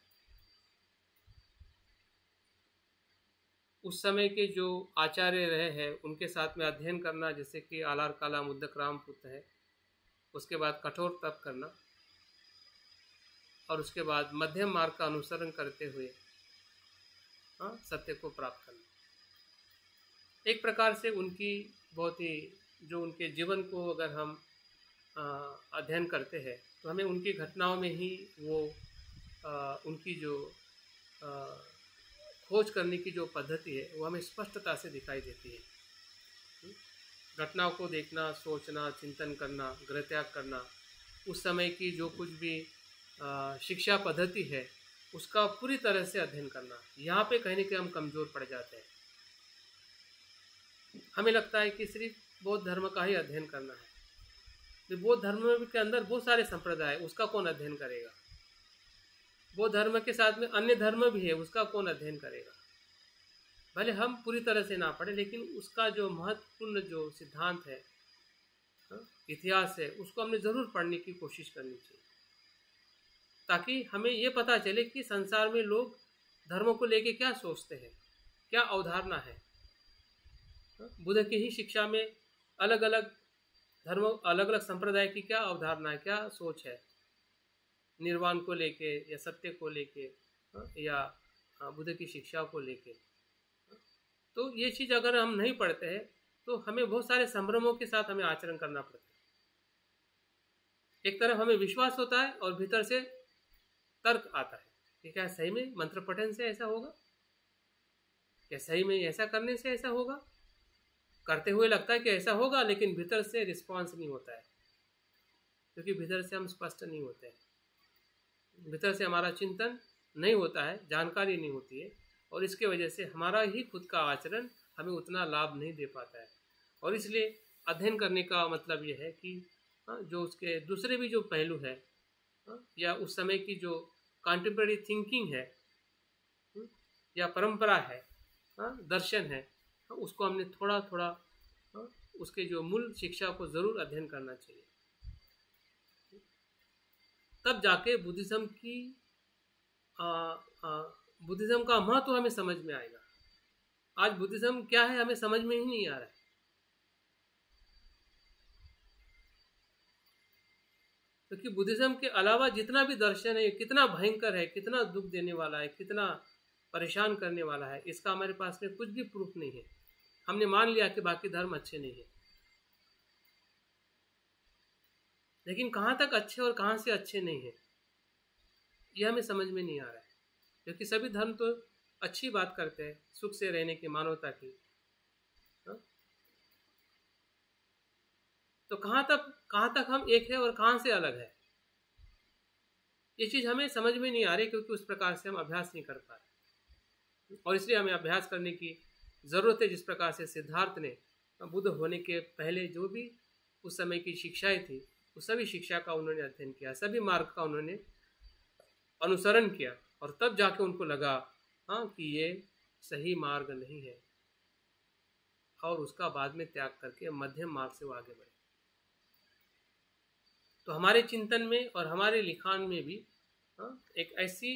उस समय के जो आचार्य रहे हैं उनके साथ में अध्ययन करना, जैसे कि आलार कालाम उद्दक रामपुत्र है। उसके बाद कठोर तप करना और उसके बाद मध्यम मार्ग का अनुसरण करते हुए सत्य को प्राप्त करना। एक प्रकार से उनकी बहुत ही जो उनके जीवन को अगर हम अध्ययन करते हैं तो हमें उनकी घटनाओं में ही वो उनकी जो खोज करने की जो पद्धति है वो हमें स्पष्टता से दिखाई देती है। घटनाओं को देखना, सोचना, चिंतन करना, गृहत्याग करना, उस समय की जो कुछ भी शिक्षा पद्धति है उसका पूरी तरह से अध्ययन करना। यहाँ पे कहीं न कहीं हम कमज़ोर पड़ जाते हैं। हमें लगता है कि सिर्फ बौद्ध धर्म का ही अध्ययन करना है। तो बौद्ध धर्म के अंदर बहुत सारे संप्रदाय, उसका कौन अध्ययन करेगा? बौद्ध धर्म के साथ में अन्य धर्म भी है, उसका कौन अध्ययन करेगा? भले हम पूरी तरह से ना पढ़े, लेकिन उसका जो महत्वपूर्ण जो सिद्धांत है, इतिहास है, उसको हमने ज़रूर पढ़ने की कोशिश करनी चाहिए, ताकि हमें ये पता चले कि संसार में लोग धर्मों को लेके क्या सोचते हैं, क्या अवधारणा है। बुद्ध की ही शिक्षा में अलग अलग धर्मों, अलग अलग संप्रदाय की क्या अवधारणा है, क्या सोच है निर्वाण को लेके या सत्य को लेके या बुद्ध की शिक्षा को लेके। तो ये चीज़ अगर हम नहीं पढ़ते हैं तो हमें बहुत सारे संभ्रमों के साथ हमें आचरण करना पड़ता है। एक तरफ हमें विश्वास होता है और भीतर से तर्क आता है कि क्या सही में मंत्र पठन से ऐसा होगा, क्या सही में ऐसा करने से ऐसा होगा। करते हुए लगता है कि ऐसा होगा, लेकिन भीतर से रिस्पॉन्स नहीं होता है। क्योंकि भीतर से हम स्पष्ट नहीं होते हैं, भीतर से हमारा चिंतन नहीं होता है, जानकारी नहीं होती है, और इसके वजह से हमारा ही खुद का आचरण हमें उतना लाभ नहीं दे पाता है। और इसलिए अध्ययन करने का मतलब ये है कि जो उसके दूसरे भी जो पहलू है, या उस समय की जो कॉन्टेम्पररी थिंकिंग है, या परंपरा है, दर्शन है, उसको हमने थोड़ा थोड़ा उसके जो मूल शिक्षा को ज़रूर अध्ययन करना चाहिए। तब जाके बुद्धिज़्म का महत्व हमें समझ में आएगा। आज बुद्धिज़्म क्या है हमें समझ में ही नहीं आ रहा है। क्योंकि बुद्धिज़्म के अलावा जितना भी दर्शन है, कितना भयंकर है, कितना दुख देने वाला है, कितना परेशान करने वाला है, इसका हमारे पास में कुछ भी प्रूफ नहीं है। हमने मान लिया कि बाकी धर्म अच्छे नहीं है, लेकिन कहाँ तक अच्छे और कहाँ से अच्छे नहीं है ये हमें समझ में नहीं आ रहा है। क्योंकि सभी धर्म तो अच्छी बात करते हैं, सुख से रहने की, मानवता की, तो कहाँ तक हम एक है और कहाँ से अलग है, ये चीज़ हमें समझ में नहीं आ रही, क्योंकि उस प्रकार से हम अभ्यास नहीं कर पा रहे। और इसलिए हमें अभ्यास करने की ज़रूरत है। जिस प्रकार से सिद्धार्थ ने बुद्ध होने के पहले जो भी उस समय की शिक्षाएं थी, उस सभी शिक्षा का उन्होंने अध्ययन किया, सभी मार्ग का उन्होंने अनुसरण किया, और तब जाके उनको लगा कि ये सही मार्ग नहीं है, और उसका बाद में त्याग करके मध्यम मार्ग से वो आगे बढ़े। तो हमारे चिंतन में और हमारे लिखान में भी एक ऐसी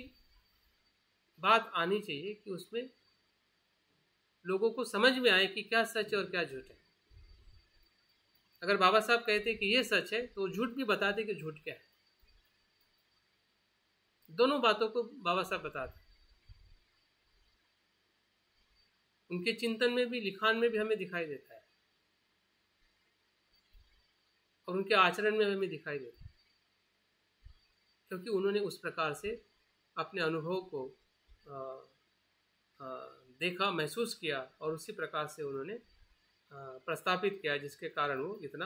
बात आनी चाहिए कि उसमें लोगों को समझ में आए कि क्या सच है और क्या झूठ है। अगर बाबा साहब कहते कि ये सच है, तो झूठ भी बताते कि झूठ क्या है। दोनों बातों को बाबा साहब बताते। उनके चिंतन में भी, लिखान में भी हमें दिखाई देता है, और उनके आचरण में हमें दिखाई देता है, क्योंकि उन्होंने उस प्रकार से अपने अनुभव को देखा, महसूस किया, और उसी प्रकार से उन्होंने प्रस्तापित किया, जिसके कारण वो इतना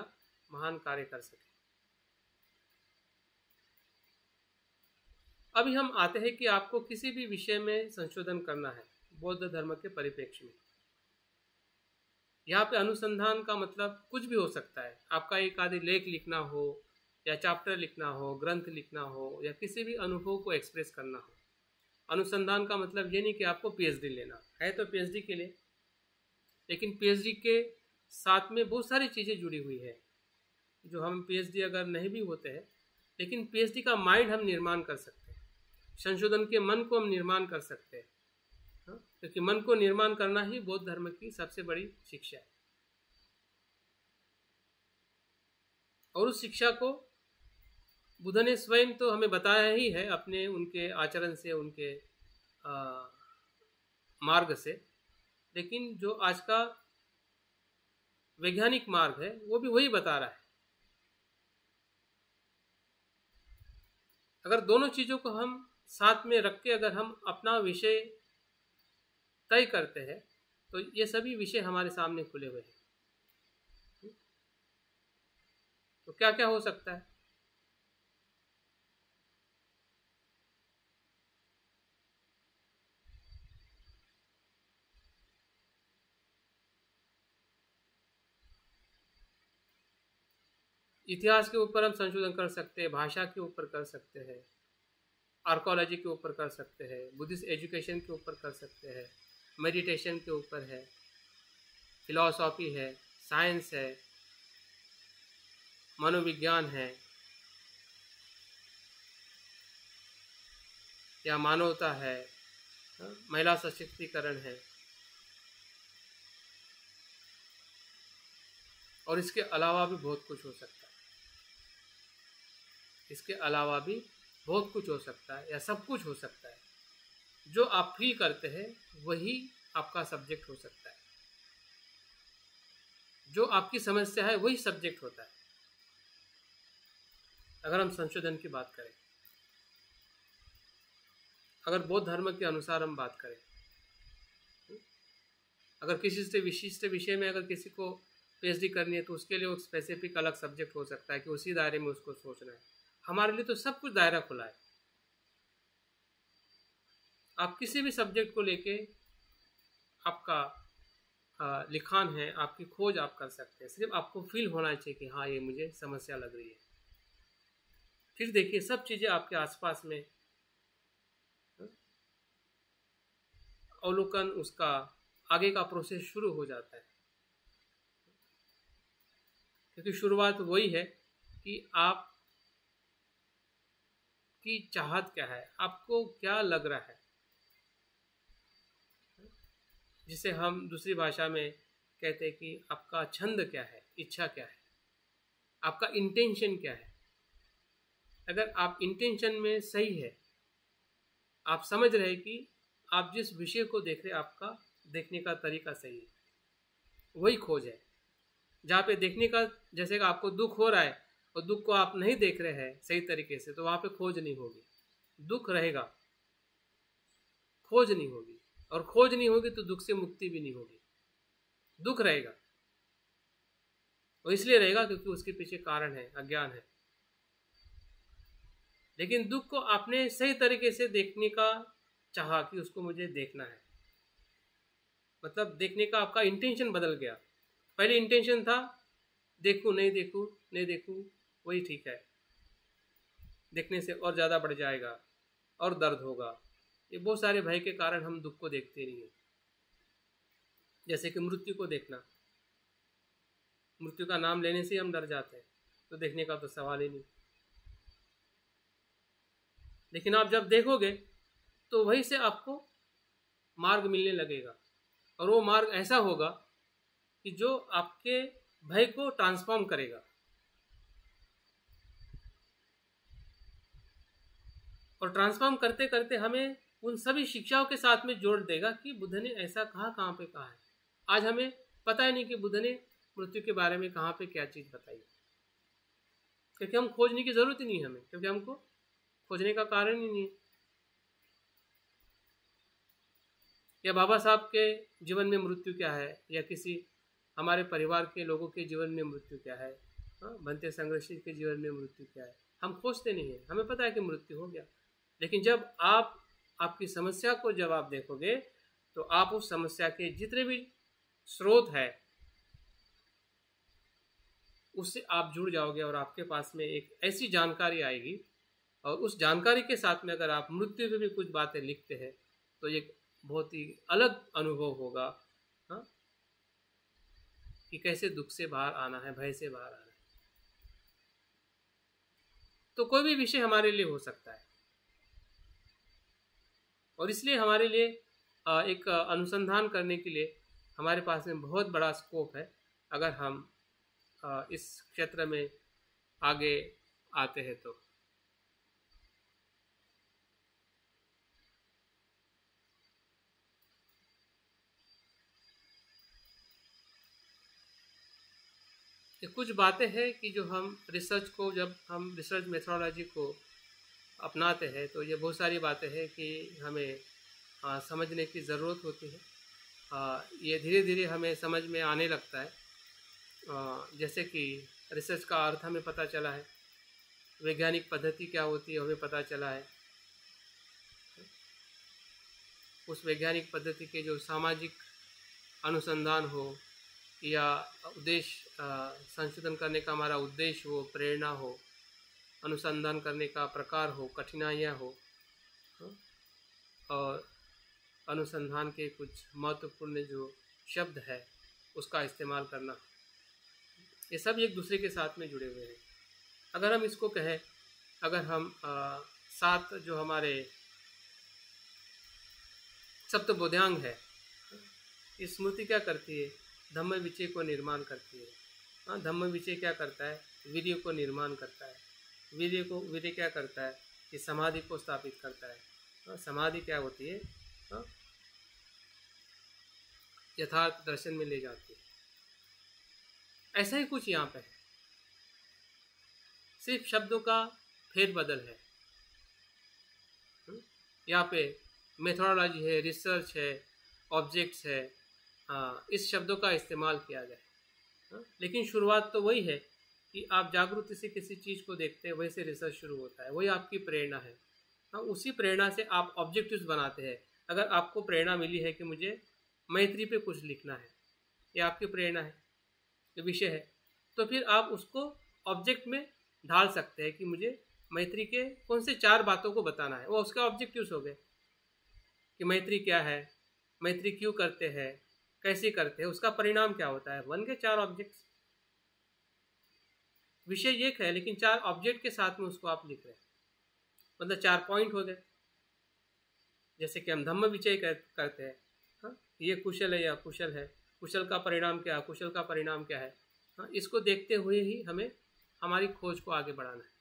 महान कार्य कर सके। अभी हम आते हैं कि आपको किसी भी विषय में संशोधन करना है बौद्ध धर्म के परिप्रेक्ष्य में। यहाँ पे अनुसंधान का मतलब कुछ भी हो सकता है। आपका एक आदि लेख लिखना हो, या चैप्टर लिखना हो, ग्रंथ लिखना हो, या किसी भी अनुभव को एक्सप्रेस करना हो। अनुसंधान का मतलब ये नहीं कि आपको पीएचडी लेना है, तो पीएचडी के लिए, लेकिन पीएचडी के साथ में बहुत सारी चीज़ें जुड़ी हुई है, जो हम पीएचडी अगर नहीं भी होते हैं, लेकिन पीएचडी का माइंड हम निर्माण कर सकते हैं, संशोधन के मन को हम निर्माण कर सकते हैं, क्योंकि मन को निर्माण करना ही बौद्ध धर्म की सबसे बड़ी शिक्षा है। और उस शिक्षा को बुद्ध ने स्वयं तो हमें बताया ही है अपने उनके आचरण से, उनके मार्ग से, लेकिन जो आज का वैज्ञानिक मार्ग है वो भी वही बता रहा है। अगर दोनों चीज़ों को हम साथ में रख के अगर हम अपना विषय तय करते हैं, तो ये सभी विषय हमारे सामने खुले हुए हैं। तो क्या क्या हो सकता है? इतिहास के ऊपर हम संशोधन कर सकते हैं, भाषा के ऊपर कर सकते हैं, आर्कोलॉजी के ऊपर कर सकते हैं, बुद्धिस्ट एजुकेशन के ऊपर कर सकते हैं, मेडिटेशन के ऊपर है, फिलॉसफी है, साइंस है, मनोविज्ञान है, या मानवता है, महिला सशक्तिकरण है, और इसके अलावा भी बहुत कुछ हो सकता है। इसके अलावा भी बहुत कुछ हो सकता है, या सब कुछ हो सकता है। जो आप फील करते हैं वही आपका सब्जेक्ट हो सकता है। जो आपकी समस्या है वही सब्जेक्ट होता है। अगर हम संशोधन की बात करें, अगर बौद्ध धर्म के अनुसार हम बात करें, अगर किसी से विशिष्ट विषय में अगर किसी को पीएचडी करनी है तो उसके लिए वो स्पेसिफिक अलग सब्जेक्ट हो सकता है कि उसी दायरे में उसको सोचना है। हमारे लिए तो सब कुछ दायरा खुला है। आप किसी भी सब्जेक्ट को लेके आपका लिखान है, आपकी खोज आप कर सकते हैं। सिर्फ आपको फील होना चाहिए कि हाँ ये मुझे समस्या लग रही है। फिर देखिए सब चीज़ें आपके आसपास में अवलोकन, उसका आगे का प्रोसेस शुरू हो जाता है। क्योंकि शुरुआत वही है कि आप की चाहत क्या है, आपको क्या लग रहा है, जिसे हम दूसरी भाषा में कहते हैं कि आपका छंद क्या है, इच्छा क्या है, आपका इंटेंशन क्या है। अगर आप इंटेंशन में सही है, आप समझ रहे कि आप जिस विषय को देख रहे हैं आपका देखने का तरीका सही है, वही खोज है। जहाँ पे देखने का, जैसे कि आपको दुख हो रहा है और दुख को आप नहीं देख रहे हैं सही तरीके से, तो वहाँ पे खोज नहीं होगी। दुख रहेगा, खोज नहीं होगी, और खोज नहीं होगी तो दुख से मुक्ति भी नहीं होगी। दुख रहेगा, और इसलिए रहेगा क्योंकि उसके पीछे कारण है, अज्ञान है। लेकिन दुख को आपने सही तरीके से देखने का चाहा कि उसको मुझे देखना है, मतलब देखने का आपका इंटेंशन बदल गया। पहले इंटेंशन था देखूं नहीं देखूं, नहीं देखूं वही ठीक है, देखने से और ज़्यादा बढ़ जाएगा और दर्द होगा। ये बहुत सारे भय के कारण हम दुख को देखते नहीं हैं। जैसे कि मृत्यु को देखना, मृत्यु का नाम लेने से हम डर जाते हैं, तो देखने का तो सवाल ही नहीं। लेकिन आप जब देखोगे तो वहीं से आपको मार्ग मिलने लगेगा, और वो मार्ग ऐसा होगा कि जो आपके भय को ट्रांसफॉर्म करेगा। और ट्रांसफॉर्म करते करते हमें उन सभी शिक्षाओं के साथ में जोड़ देगा कि बुद्ध ने ऐसा कहा, कहाँ पे कहा है। आज हमें पता ही नहीं कि बुद्ध ने मृत्यु के बारे में कहाँ पे क्या चीज़ बताई, क्योंकि हम खोजने की जरूरत ही नहीं है हमें, क्योंकि हमको खोजने का कारण ही नहीं है। या बाबा साहब के जीवन में मृत्यु क्या है, या किसी हमारे परिवार के लोगों के जीवन में मृत्यु क्या है, भंते संघर्षी के जीवन में मृत्यु क्या है, हम खोजते नहीं हैं। हमें पता है कि मृत्यु हो गया, लेकिन जब आप आपकी समस्या को जब आप देखोगे तो आप उस समस्या के जितने भी स्रोत है उससे आप जुड़ जाओगे, और आपके पास में एक ऐसी जानकारी आएगी, और उस जानकारी के साथ में अगर आप मृत्यु पे भी कुछ बातें लिखते हैं तो ये बहुत ही अलग अनुभव होगा। हाँ, कि कैसे दुख से बाहर आना है, भय से बाहर आना है। तो कोई भी विषय हमारे लिए हो सकता है, और इसलिए हमारे लिए एक अनुसंधान करने के लिए हमारे पास में बहुत बड़ा स्कोप है, अगर हम इस क्षेत्र में आगे आते हैं तो। ये कुछ बातें हैं कि जो हम रिसर्च को, जब हम रिसर्च मेथोडोलॉजी को अपनाते हैं तो ये बहुत सारी बातें हैं कि हमें समझने की ज़रूरत होती है। ये धीरे धीरे हमें समझ में आने लगता है। जैसे कि रिसर्च का अर्थ हमें पता चला है, वैज्ञानिक पद्धति क्या होती है हमें पता चला है, उस वैज्ञानिक पद्धति के जो सामाजिक अनुसंधान हो या उद्देश्य, संशोधन करने का हमारा उद्देश्य हो, प्रेरणा हो, अनुसंधान करने का प्रकार हो, कठिनाइयाँ हो, और अनुसंधान के कुछ महत्वपूर्ण जो शब्द है उसका इस्तेमाल करना, ये सब एक दूसरे के साथ में जुड़े हुए हैं। अगर हम इसको कहें, अगर हम सात जो हमारे सप्तबोधांग है, इस स्मृति क्या करती है, धम्म विचय को निर्माण करती है। धम्म विचय क्या करता है, वीर्य को निर्माण करता है। वीर्य क्या करता है कि समाधि को स्थापित करता है। समाधि क्या होती है, यथार्थ दर्शन में ले जाती है। ऐसा ही कुछ यहाँ पे है, सिर्फ शब्दों का फेरबदल है। यहाँ पे मेथोडोलॉजी है, रिसर्च है, ऑब्जेक्ट्स है, इस शब्दों का इस्तेमाल किया गया है। लेकिन शुरुआत तो वही है कि आप जागरूकता से किसी चीज़ को देखते हैं, वैसे रिसर्च शुरू होता है, वही आपकी प्रेरणा है। उसी प्रेरणा से आप ऑब्जेक्टिव्स बनाते हैं। अगर आपको प्रेरणा मिली है कि मुझे मैत्री पे कुछ लिखना है, ये आपकी प्रेरणा है, ये विषय है, तो फिर आप उसको ऑब्जेक्ट में ढाल सकते हैं कि मुझे मैत्री के कौन से 4 बातों को बताना है। वो उसका ऑब्जेक्टिव्स हो गए कि मैत्री क्या है, मैत्री क्यों करते हैं, कैसे करते हैं, उसका परिणाम क्या होता है, बन गए 4 ऑब्जेक्ट्स। विषय एक है लेकिन 4 ऑब्जेक्ट के साथ में उसको आप लिख रहे हैं, मतलब 4 पॉइंट हो गए। जैसे कि हम धम्म विचय करते हैं, हाँ, ये कुशल है या कुशल है, कुशल का परिणाम क्या है, कुशल का परिणाम क्या है, हाँ, इसको देखते हुए ही हमें हमारी खोज को आगे बढ़ाना है।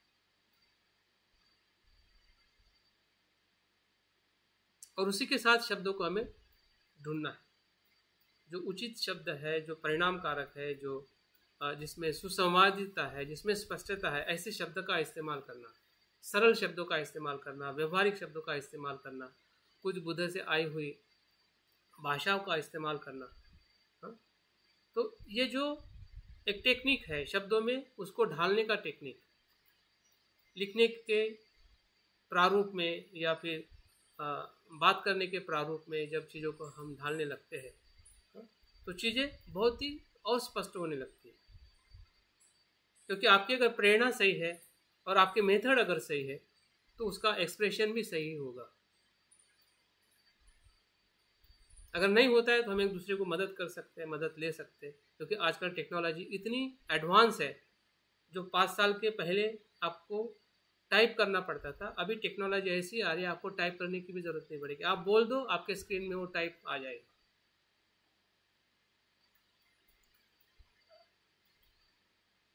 और उसी के साथ शब्दों को हमें ढूंढना है, जो उचित शब्द है, जो परिणाम कारक है, जो जिसमें सुसंवादिता है, जिसमें स्पष्टता है, ऐसे शब्द का इस्तेमाल करना, सरल शब्दों का इस्तेमाल करना, व्यवहारिक शब्दों का इस्तेमाल करना, कुछ बुद्ध से आई हुई भाषाओं का इस्तेमाल करना। हाँ? तो ये जो एक टेक्निक है शब्दों में, उसको ढालने का टेक्निक, लिखने के प्रारूप में या फिर बात करने के प्रारूप में जब चीज़ों को हम ढालने लगते हैं, तो चीज़ें बहुत ही अस्पष्ट होने लगती है। क्योंकि आपकी अगर प्रेरणा सही है और आपके मेथड अगर सही है तो उसका एक्सप्रेशन भी सही होगा। अगर नहीं होता है तो हम एक दूसरे को मदद कर सकते हैं, मदद ले सकते हैं, क्योंकि आजकल टेक्नोलॉजी इतनी एडवांस है। जो 5 साल के पहले आपको टाइप करना पड़ता था, अभी टेक्नोलॉजी ऐसी आ रही है आपको टाइप करने की भी जरूरत नहीं पड़ेगी। आप बोल दो, आपके स्क्रीन में वो टाइप आ जाएगा।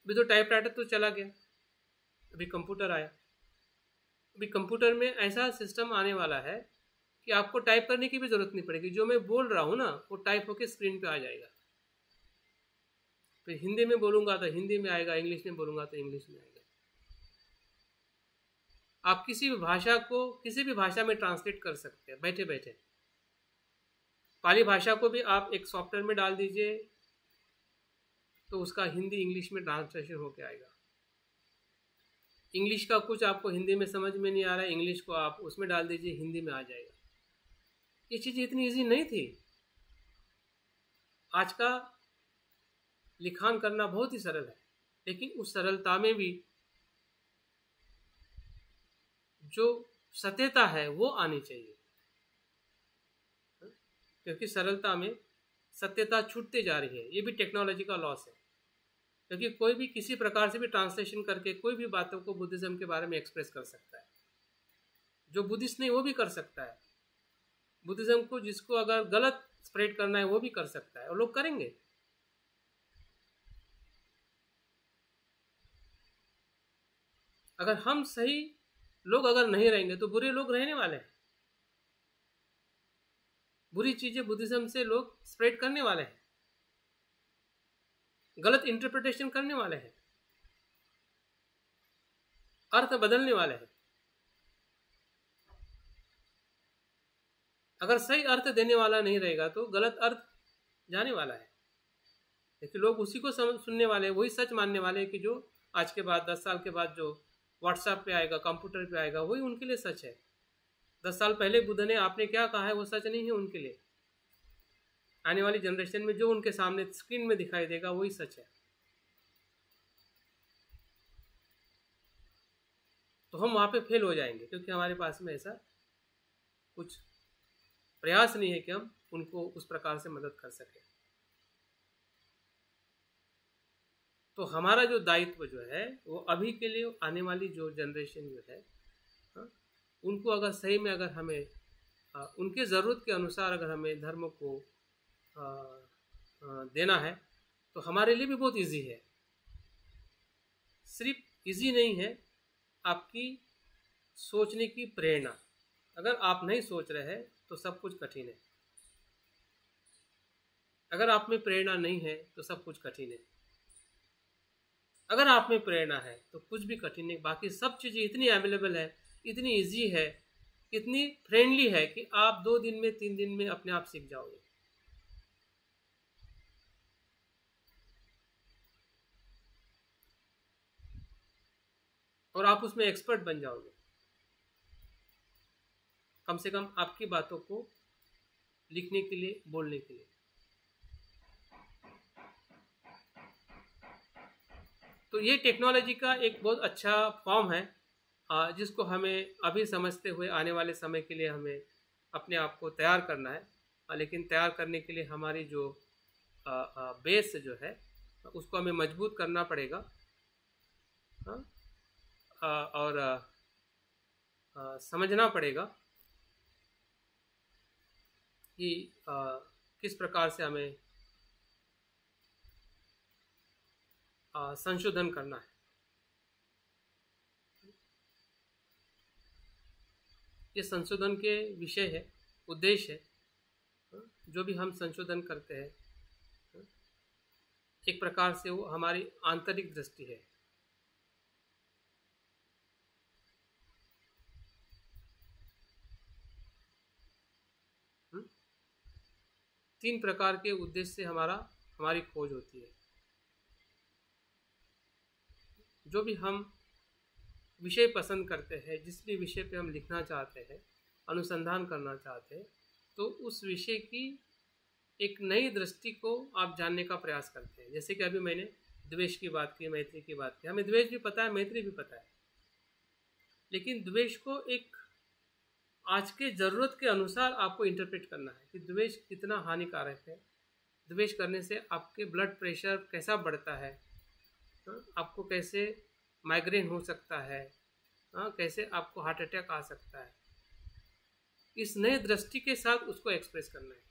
अभी तो टाइपराइटर तो चला गया, अभी कंप्यूटर आया। अभी कंप्यूटर में ऐसा सिस्टम आने वाला है कि आपको टाइप करने की भी जरूरत नहीं पड़ेगी। जो मैं बोल रहा हूँ ना, वो टाइप होकर स्क्रीन पे आ जाएगा। फिर हिंदी में बोलूंगा तो हिंदी में आएगा, इंग्लिश में बोलूंगा तो इंग्लिश में आएगा। आप किसी भी भाषा को किसी भी भाषा में ट्रांसलेट कर सकते हैं बैठे बैठे। पाली भाषा को भी आप एक सॉफ्टवेयर में डाल दीजिए तो उसका हिंदी इंग्लिश में ट्रांसलेशन होके आएगा। इंग्लिश का कुछ आपको हिंदी में समझ में नहीं आ रहा है, इंग्लिश को आप उसमें डाल दीजिए, हिंदी में आ जाएगा। ये चीज़ इतनी इजी नहीं थी। आज का लिखान करना बहुत ही सरल है, लेकिन उस सरलता में भी जो सत्यता है वो आनी चाहिए, क्योंकि सरलता में सत्यता छूटती जा रही है। ये भी टेक्नोलॉजी का लॉस है, क्योंकि कोई भी किसी प्रकार से भी ट्रांसलेशन करके कोई भी बातों को बुद्धिज्म के बारे में एक्सप्रेस कर सकता है। जो बुद्धिस्ट नहीं वो भी कर सकता है। बुद्धिज्म को जिसको अगर गलत स्प्रेड करना है वो भी कर सकता है, और लोग करेंगे। अगर हम सही लोग अगर नहीं रहेंगे तो बुरे लोग रहने वाले हैं। बुरी चीजें बुद्धिज्म से लोग स्प्रेड करने वाले हैं, गलत इंटरप्रिटेशन करने वाले हैं, अर्थ बदलने वाले हैं। अगर सही अर्थ देने वाला नहीं रहेगा तो गलत अर्थ जाने वाला है। लेकिन लोग उसी को सुनने वाले हैं, वही सच मानने वाले हैं कि जो आज के बाद 10 साल के बाद जो व्हाट्सएप पे आएगा, कंप्यूटर पे आएगा, वही उनके लिए सच है। 10 साल पहले बुद्ध ने आपने क्या कहा है वो सच नहीं है उनके लिए। आने वाली जनरेशन में जो उनके सामने स्क्रीन में दिखाई देगा वही सच है। तो हम वहां पे फेल हो जाएंगे, क्योंकि हमारे पास में ऐसा कुछ प्रयास नहीं है कि हम उनको उस प्रकार से मदद कर सकें। तो हमारा जो दायित्व जो है वो अभी के लिए आने वाली जो जनरेशन जो है, उनको अगर सही में अगर हमें उनके ज़रूरत के अनुसार अगर हमें धर्म को देना है तो हमारे लिए भी बहुत इजी है। सिर्फ इजी नहीं है, आपकी सोचने की प्रेरणा। अगर आप नहीं सोच रहे हैं तो सब कुछ कठिन है। अगर आप में प्रेरणा नहीं है तो सब कुछ कठिन है। अगर आप में प्रेरणा है तो कुछ भी कठिन नहीं। बाकी सब चीज़ें इतनी अवेलेबल है, इतनी इजी है, इतनी फ्रेंडली है कि आप 2 दिन में 3 दिन में अपने आप सीख जाओगे। और आप उसमें एक्सपर्ट बन जाओगे। कम से कम आपकी बातों को लिखने के लिए, बोलने के लिए। तो ये टेक्नोलॉजी का एक बहुत अच्छा फॉर्म है, जिसको हमें अभी समझते हुए आने वाले समय के लिए हमें अपने आप को तैयार करना है। लेकिन तैयार करने के लिए हमारी जो बेस जो है उसको हमें मजबूत करना पड़ेगा। और समझना पड़ेगा कि किस प्रकार से हमें संशोधन करना है। ये संशोधन के विषय है, उद्देश्य है। जो भी हम संशोधन करते हैं एक प्रकार से वो हमारी आंतरिक दृष्टि है। तीन प्रकार के उद्देश्य से हमारी खोज होती है। जो भी हम विषय पसंद करते हैं, जिस भी विषय पे हम लिखना चाहते हैं, अनुसंधान करना चाहते हैं, तो उस विषय की एक नई दृष्टि को आप जानने का प्रयास करते हैं। जैसे कि अभी मैंने द्वेष की बात की, मैत्री की बात की। हमें द्वेष भी पता है, मैत्री भी पता है, लेकिन द्वेष को एक आज के ज़रूरत के अनुसार आपको इंटरप्रेट करना है कि द्वेष कितना हानिकारक है। द्वेष करने से आपके ब्लड प्रेशर कैसा बढ़ता है, आपको कैसे माइग्रेन हो सकता है, कैसे आपको हार्ट अटैक आ सकता है। इस नए दृष्टि के साथ उसको एक्सप्रेस करना है,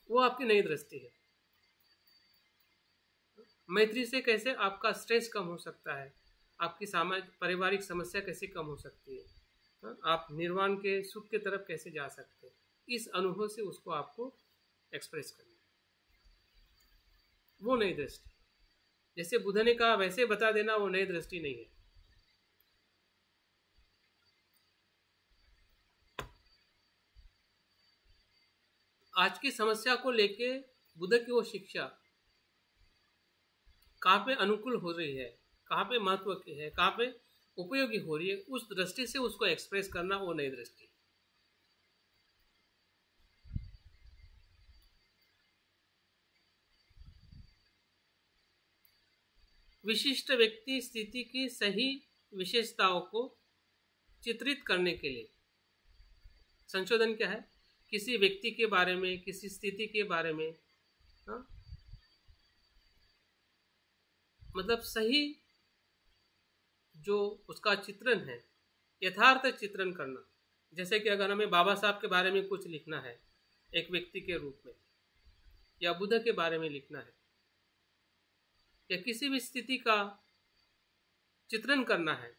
वो आपकी नई दृष्टि है। मैत्री से कैसे आपका स्ट्रेस कम हो सकता है, आपकी पारिवारिक समस्या कैसे कम हो सकती है, आप निर्वाण के सुख के तरफ कैसे जा सकते हैं। इस अनुभव से उसको आपको एक्सप्रेस करना है, वो नई दृष्टि। जैसे बुद्ध ने कहा वैसे बता देना, वो नई दृष्टि नहीं है। आज की समस्या को लेके बुद्ध की वो शिक्षा कहाँ पे अनुकूल हो रही है, कहाँ पे महत्व की है, कहाँ पे उपयोगी हो रही है, उस दृष्टि से उसको एक्सप्रेस करना, वो नई दृष्टि। विशिष्ट व्यक्ति स्थिति की सही विशेषताओं को चित्रित करने के लिए संशोधन क्या है? किसी व्यक्ति के बारे में, किसी स्थिति के बारे में, मतलब सही जो उसका चित्रण है, यथार्थ चित्रण करना। जैसे कि अगर हमें बाबा साहब के बारे में कुछ लिखना है एक व्यक्ति के रूप में, या बुद्ध के बारे में लिखना है, या किसी भी स्थिति का चित्रण करना है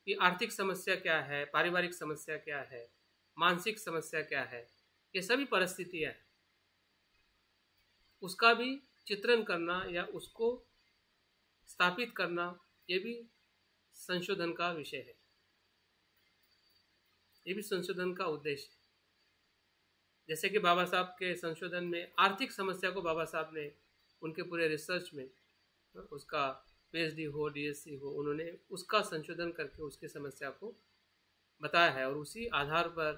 कि आर्थिक समस्या क्या है, पारिवारिक समस्या क्या है, मानसिक समस्या क्या है, ये सभी परिस्थितियां हैं, उसका भी चित्रण करना या उसको स्थापित करना, ये भी संशोधन का विषय है, ये भी संशोधन का उद्देश्य है। जैसे कि बाबा साहब के संशोधन में आर्थिक समस्या को बाबा साहब ने उनके पूरे रिसर्च में, उसका पीएचडी हो, डीएससी हो, उन्होंने उसका संशोधन करके उसकी समस्या को बताया है। और उसी आधार पर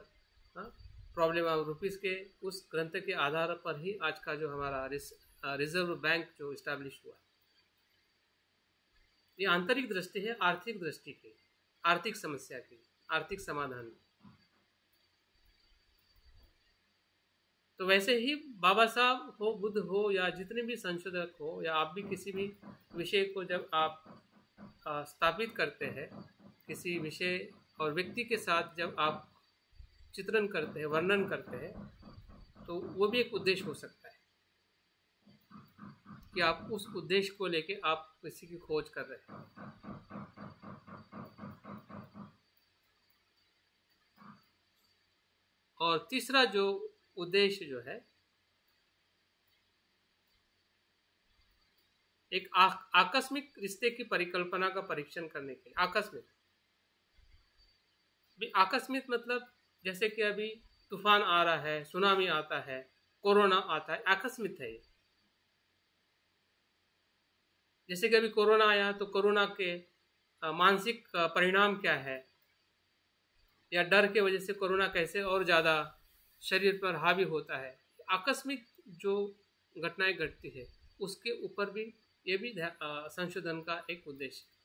प्रॉब्लम ऑफ रुपीज़ के उस ग्रंथ के आधार पर ही आज का जो हमारा रिजर्व बैंक जो इस्टेब्लिश हुआ, ये आंतरिक दृष्टि है, आर्थिक दृष्टि की, आर्थिक समस्या की, आर्थिक समाधान। तो वैसे ही बाबा साहब हो, बुद्ध हो, या जितने भी संशोधक हो, या आप भी किसी भी विषय को जब आप स्थापित करते हैं, किसी विषय और व्यक्ति के साथ जब आप चित्रण करते हैं, वर्णन करते हैं, तो वो भी एक उद्देश्य हो सकता है कि आप उस उद्देश्य को लेके आप किसी की खोज कर रहे हैं। और तीसरा जो उद्देश्य जो है, एक आकस्मिक रिश्ते की परिकल्पना का परीक्षण करने के लिए। आकस्मिक मतलब जैसे कि अभी तूफान आ रहा है, सुनामी आता है, कोरोना आता है, आकस्मिक है ये। जैसे कि अभी कोरोना आया तो कोरोना के मानसिक परिणाम क्या है, या डर के वजह से कोरोना कैसे और ज़्यादा शरीर पर हावी होता है, आकस्मिक जो घटनाएं घटती है उसके ऊपर भी ये भी संशोधन का एक उद्देश्य है।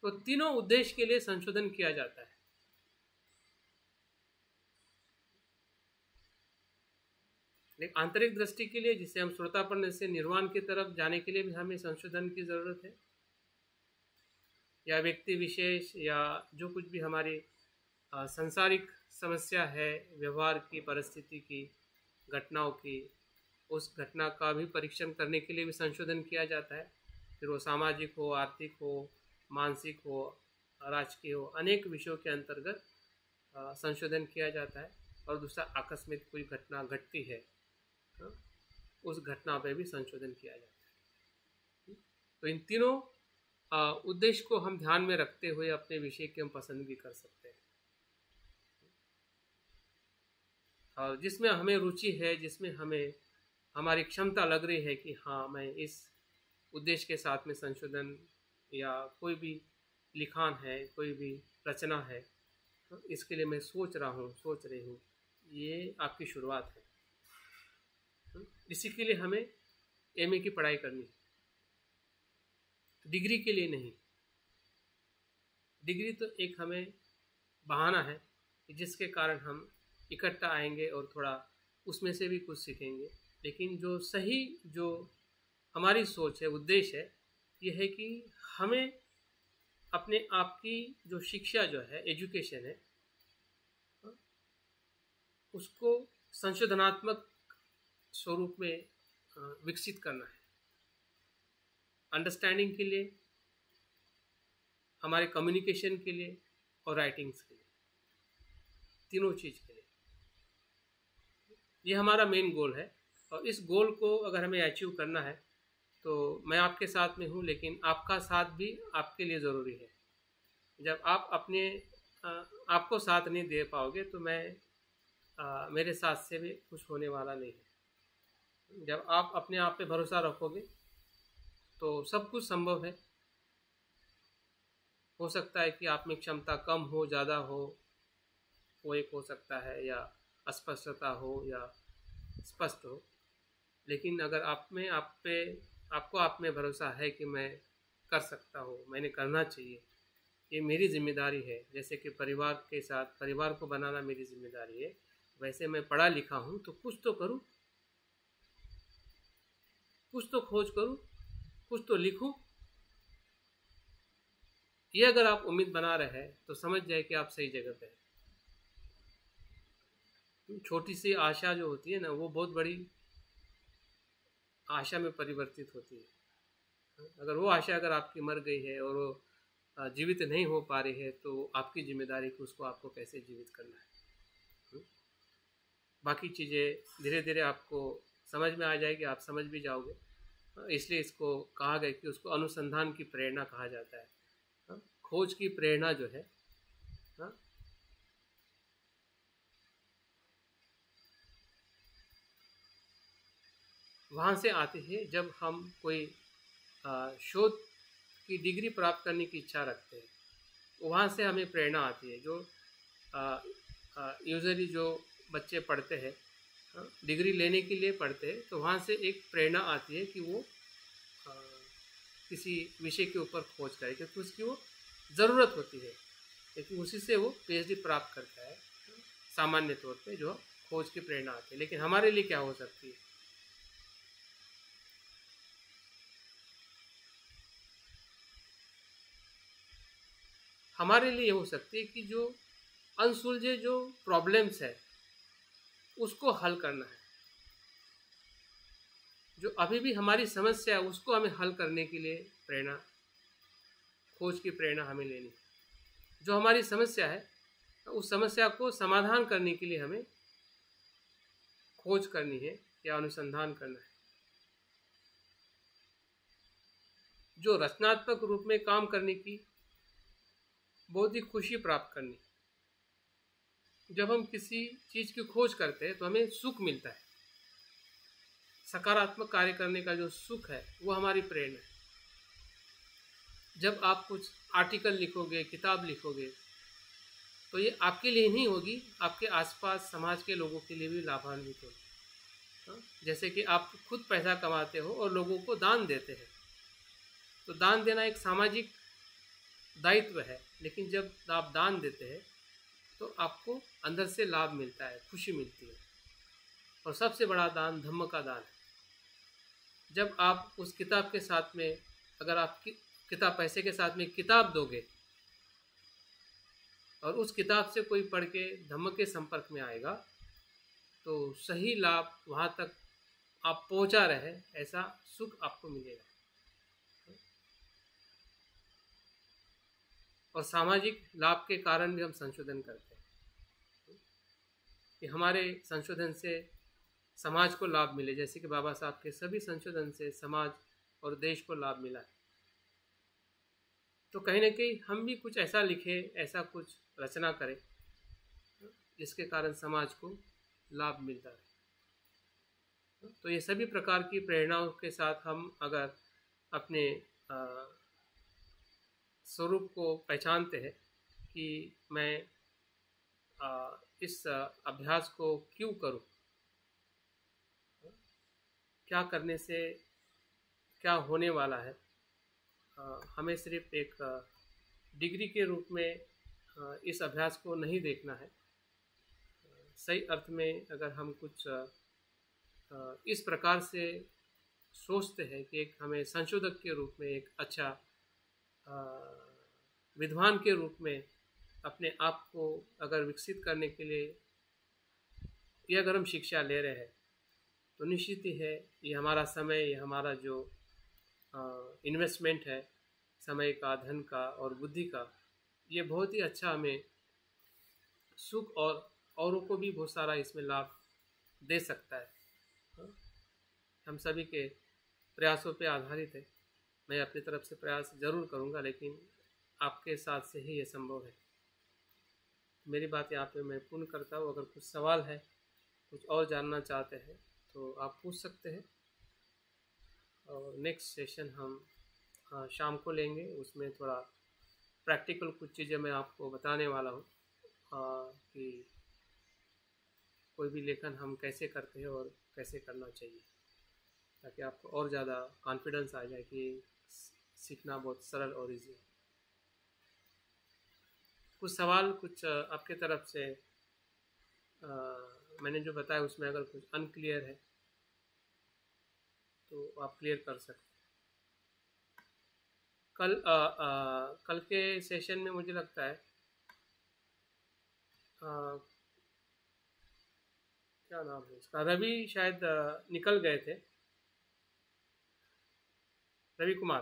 तो तीनों उद्देश्य के लिए संशोधन किया जाता है। एक आंतरिक दृष्टि के लिए, जिसे हम श्रोतापन्न से निर्वाण की तरफ जाने के लिए भी हमें संशोधन की जरूरत है, या व्यक्ति विशेष या जो कुछ भी हमारी सांसारिक समस्या है, व्यवहार की, परिस्थिति की, घटनाओं की, उस घटना का भी परीक्षण करने के लिए भी संशोधन किया जाता है। फिर वो सामाजिक हो, आर्थिक हो, मानसिक हो, राजकीय हो, अनेक विषयों के अंतर्गत संशोधन किया जाता है। और दूसरा, आकस्मिक कोई घटना घटती है उस घटना पे भी संशोधन किया जाता है। तो इन तीनों उद्देश्य को हम ध्यान में रखते हुए अपने विषय की हम पसंदगी कर सकते हैं। और जिसमें हमें रुचि है, जिसमें हमें हमारी क्षमता लग रही है कि हाँ, मैं इस उद्देश्य के साथ में संशोधन या कोई भी लिखान है, कोई भी रचना है, इसके लिए मैं सोच रही हूँ, ये आपकी शुरुआत है। इसी के लिए हमें एमए की पढ़ाई करनी है, डिग्री के लिए नहीं। डिग्री तो एक हमें बहाना है जिसके कारण हम इकट्ठा आएंगे और थोड़ा उसमें से भी कुछ सीखेंगे। लेकिन जो सही, जो हमारी सोच है, उद्देश्य है, ये है कि हमें अपने आप की जो शिक्षा जो है, एजुकेशन है, उसको संशोधनात्मक स्वरूप में विकसित करना है। अंडरस्टैंडिंग के लिए, हमारे कम्युनिकेशन के लिए और राइटिंग्स के लिए, तीनों चीज़ के लिए ये हमारा मेन गोल है। और इस गोल को अगर हमें अचीव करना है तो मैं आपके साथ में हूँ, लेकिन आपका साथ भी आपके लिए ज़रूरी है। जब आप अपने आपको साथ नहीं दे पाओगे तो मेरे साथ से भी कुछ होने वाला नहीं है। जब आप अपने आप पे भरोसा रखोगे तो सब कुछ संभव है। हो सकता है कि आप में क्षमता कम हो, ज़्यादा हो, वो एक हो सकता है, या अस्पष्टता हो या स्पष्ट हो। लेकिन अगर आपको आप में भरोसा है कि मैं कर सकता हूँ, मैंने करना चाहिए, ये मेरी जिम्मेदारी है, जैसे कि परिवार के साथ परिवार को बनाना मेरी जिम्मेदारी है, वैसे मैं पढ़ा लिखा हूँ तो कुछ तो करूँ, कुछ तो खोज करूँ, कुछ तो लिखूँ। ये अगर आप उम्मीद बना रहे हैं तो समझ जाए कि आप सही जगह पे हैं। छोटी सी आशा जो होती है ना, वो बहुत बड़ी आशा में परिवर्तित होती है। अगर वो आशा अगर आपकी मर गई है और वो जीवित नहीं हो पा रही है तो आपकी जिम्मेदारी कि उसको आपको कैसे जीवित करना है। बाकी चीज़ें धीरे धीरे आपको समझ में आ जाएगी, आप समझ भी जाओगे। इसलिए इसको कहा गया कि उसको अनुसंधान की प्रेरणा कहा जाता है। खोज की प्रेरणा जो है, वहाँ से आती है जब हम कोई शोध की डिग्री प्राप्त करने की इच्छा रखते हैं। वहाँ से हमें प्रेरणा आती है। जो यूजुअली जो बच्चे पढ़ते हैं, डिग्री लेने के लिए पढ़ते हैं, तो वहाँ से एक प्रेरणा आती है कि वो किसी विषय के ऊपर खोज करे, क्योंकि उसकी वो ज़रूरत होती है। लेकिन उसी से वो पीएचडी प्राप्त करता है। सामान्य तौर पे जो खोज की प्रेरणा आती है। लेकिन हमारे लिए क्या हो सकती है? हमारे लिए हो सकती है कि जो अनसुलझे जो प्रॉब्लम्स है उसको हल करना है। जो अभी भी हमारी समस्या है उसको हमें हल करने के लिए प्रेरणा, खोज की प्रेरणा हमें लेनी है। जो हमारी समस्या है उस समस्या को समाधान करने के लिए हमें खोज करनी है या अनुसंधान करना है। जो रचनात्मक रूप में काम करने की बहुत ही खुशी प्राप्त करनी। जब हम किसी चीज़ की खोज करते हैं तो हमें सुख मिलता है, सकारात्मक कार्य करने का जो सुख है वो हमारी प्रेरणा है। जब आप कुछ आर्टिकल लिखोगे, किताब लिखोगे, तो ये आपके लिए नहीं होगी, आपके आसपास समाज के लोगों के लिए भी लाभान्वित होगी। जैसे कि आप खुद पैसा कमाते हो और लोगों को दान देते हैं, तो दान देना एक सामाजिक दायित्व है, लेकिन जब आप दान देते हैं तो आपको अंदर से लाभ मिलता है, खुशी मिलती है। और सबसे बड़ा दान धम्म का दान है। जब आप उस किताब के साथ में, अगर आप किताब पैसे के साथ में किताब दोगे और उस किताब से कोई पढ़ के धम्म के संपर्क में आएगा, तो सही लाभ वहाँ तक आप पहुँचा रहे, ऐसा सुख आपको मिलेगा। और सामाजिक लाभ के कारण भी हम संशोधन करते हैं कि हमारे संशोधन से समाज को लाभ मिले, जैसे कि बाबा साहब के सभी संशोधन से समाज और देश को लाभ मिला है। तो कहीं ना कहीं हम भी कुछ ऐसा लिखें, ऐसा कुछ रचना करें जिसके कारण समाज को लाभ मिलता है। तो ये सभी प्रकार की प्रेरणाओं के साथ हम अगर अपने स्वरूप को पहचानते हैं कि मैं इस अभ्यास को क्यों करूं, क्या करने से क्या होने वाला है, हमें सिर्फ एक डिग्री के रूप में इस अभ्यास को नहीं देखना है। सही अर्थ में अगर हम कुछ इस प्रकार से सोचते हैं कि एक हमें संशोधक के रूप में, एक अच्छा विद्वान के रूप में अपने आप को अगर विकसित करने के लिए ये अगर हम शिक्षा ले रहे हैं, तो निश्चित ही है ये हमारा समय, ये हमारा जो इन्वेस्टमेंट है समय का, धन का और बुद्धि का, ये बहुत ही अच्छा हमें सुख और औरों को भी बहुत सारा इसमें लाभ दे सकता है। हम सभी के प्रयासों पे आधारित है। मैं अपनी तरफ से प्रयास ज़रूर करूँगा, लेकिन आपके साथ से ही ये संभव है। मेरी बात यहाँ पे मैं पूर्ण करता हूँ। अगर कुछ सवाल है, कुछ और जानना चाहते हैं तो आप पूछ सकते हैं। और नेक्स्ट सेशन हम शाम को लेंगे, उसमें थोड़ा प्रैक्टिकल कुछ चीज़ें मैं आपको बताने वाला हूँ कि कोई भी लेखन हम कैसे करते हैं और कैसे करना चाहिए, ताकि आपको और ज़्यादा कॉन्फिडेंस आ जाए कि सीखना बहुत सरल और ईजी है। कुछ सवाल, कुछ आपके तरफ से मैंने जो बताया उसमें अगर कुछ अनक्लियर है तो आप क्लियर कर सकते हैं। कल के सेशन में मुझे लगता है क्या नाम है इसका, रवि शायद निकल गए थे, रवि कुमार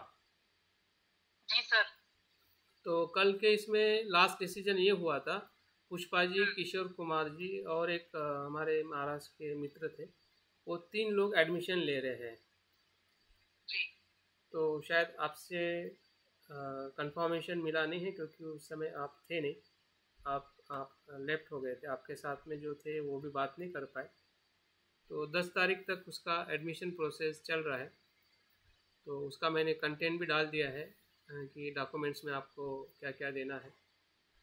जी सर।
तो कल के इसमें लास्ट डिसीजन ये हुआ था, पुष्पा जी, किशोर कुमार जी और एक हमारे महाराष्ट्र के मित्र थे, वो 3 लोग एडमिशन ले रहे हैं।
जी।
तो शायद आपसे कंफर्मेशन मिला नहीं है, क्योंकि उस समय आप थे नहीं, आप लेफ्ट हो गए थे। आपके साथ में जो थे वो भी बात नहीं कर पाए। तो 10 तारीख तक उसका एडमिशन प्रोसेस चल रहा है। तो उसका मैंने कंटेंट भी डाल दिया है कि डॉक्यूमेंट्स में आपको क्या क्या देना है,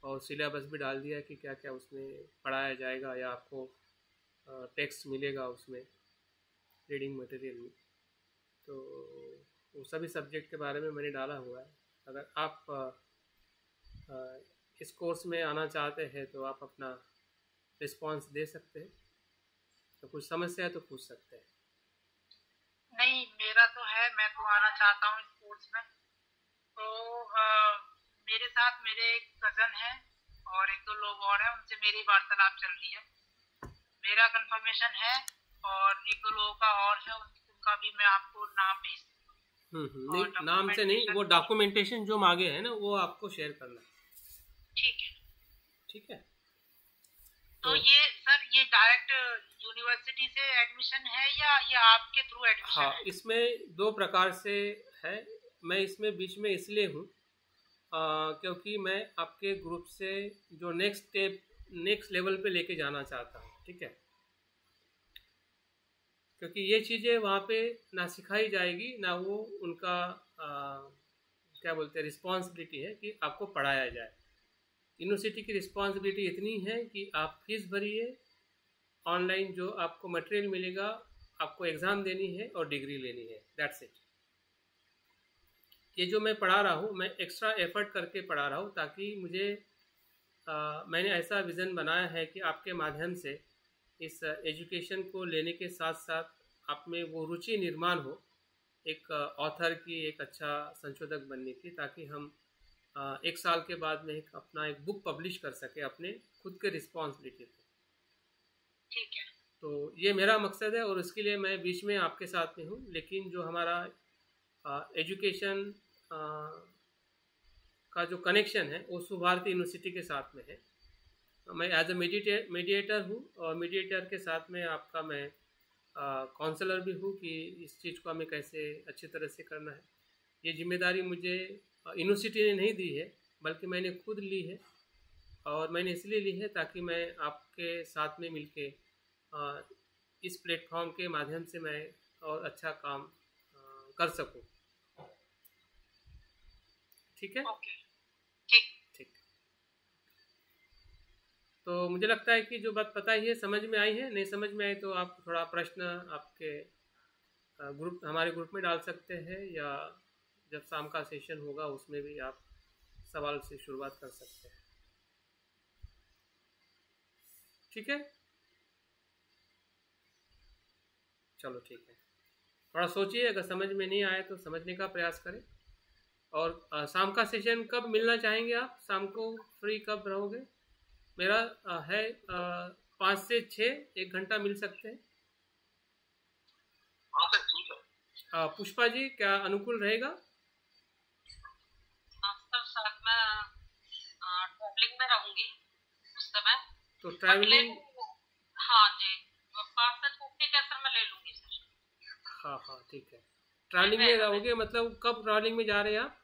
और सिलेबस भी डाल दिया है कि क्या क्या उसमें पढ़ाया जाएगा या आपको टेक्स्ट मिलेगा उसमें रीडिंग मटेरियल में। तो वो सभी सब्जेक्ट के बारे में मैंने डाला हुआ है। अगर आप इस कोर्स में आना चाहते हैं तो आप अपना रिस्पांस दे सकते हैं। तो कुछ समस्या है तो पूछ सकते हैं।
नहीं, मेरा तो है, मैं तो आना चाहता हूँ इस कोर्स में। तो मेरे साथ मेरे एक कज़न है और 1-2 लोग और हैं, उनसे मेरी वार्तालाप चल रही है। मेरा कंफर्मेशन है और 1-2 लोगों का और है, उनका भी मैं आपको नाम भेज दूँगा।
नहीं, नाम से नहीं, वो डॉक्यूमेंटेशन जो मांगे हैं ना वो आपको शेयर करना है।
ठीक है,
ठीक है।
तो ये सर, ये डायरेक्ट यूनिवर्सिटी से एडमिशन है या ये आपके थ्रू एडमिशन है?
हाँ, इसमें 2 प्रकार से है। मैं इसमें बीच में इसलिए हूँ क्योंकि मैं आपके ग्रुप से जो नेक्स्ट लेवल पे लेके जाना चाहता हूँ। ठीक है, क्योंकि ये चीज़ें वहाँ पे ना सिखाई जाएगी, ना वो उनका क्या बोलते हैं रिस्पॉन्सिबिलिटी है कि आपको पढ़ाया जाए। यूनिवर्सिटी की रिस्पॉन्सिबिलिटी इतनी है कि आप फीस भरिए, ऑनलाइन जो आपको मटेरियल मिलेगा, आपको एग्ज़ाम देनी है और डिग्री लेनी है, दैट्स इट। ये जो मैं पढ़ा रहा हूँ, मैं एक्स्ट्रा एफर्ट करके पढ़ा रहा हूँ, ताकि मुझे मैंने ऐसा विज़न बनाया है कि आपके माध्यम से इस एजुकेशन को लेने के साथ साथ आप में वो रुचि निर्माण हो एक ऑथर की, एक अच्छा संशोधक बनने की, ताकि हम 1 साल के बाद में अपना एक बुक पब्लिश कर सके अपने खुद के रिस्पॉन्सिबिलिटी पे।
ठीक है।
तो ये मेरा मकसद है और उसके लिए मैं बीच में आपके साथ में हूँ। लेकिन जो हमारा एजुकेशन का जो कनेक्शन है वो सुभारती यूनिवर्सिटी के साथ में है। मैं एज ए मीडिएटर हूँ और मीडिएटर के साथ में आपका मैं काउंसलर भी हूँ कि इस चीज़ को हमें कैसे अच्छी तरह से करना है। ये जिम्मेदारी मुझे यूनिवर्सिटी ने नहीं दी है, बल्कि मैंने खुद ली है, और मैंने इसलिए ली है ताकि मैं आपके साथ में मिलके इस प्लेटफॉर्म के माध्यम से मैं और अच्छा काम कर सकूं। ठीक है?
ओके, ठीक।
ठीक। तो मुझे लगता है कि जो बात पता ही है, समझ में आई है। नहीं समझ में आई तो आप थोड़ा प्रश्न आपके ग्रुप, हमारे ग्रुप में डाल सकते हैं, या जब शाम का सेशन होगा उसमें भी आप सवाल से शुरुआत कर सकते हैं। ठीक है, चलो ठीक है। थोड़ा सोचिए, अगर समझ में नहीं आए तो समझने का प्रयास करें। और शाम का सेशन कब मिलना चाहेंगे आप? शाम को फ्री कब रहोगे? मेरा है 5 से 6, 1 घंटा मिल सकते हैं।
हाँ सर, ठीक है।
पुष्पा जी, क्या अनुकूल रहेगा?
सर, साथ में ट्रैवलिंग में रहूंगी उस समय।
तो ट्रैवलिंग,
हाँ जी, 5 से 50 का सर मैं ले लूंगी सर।
हाँ हाँ ठीक है। ट्रैवलिंग में रहोगे मतलब कब ट्रैवलिंग में जा रहे हैं आप?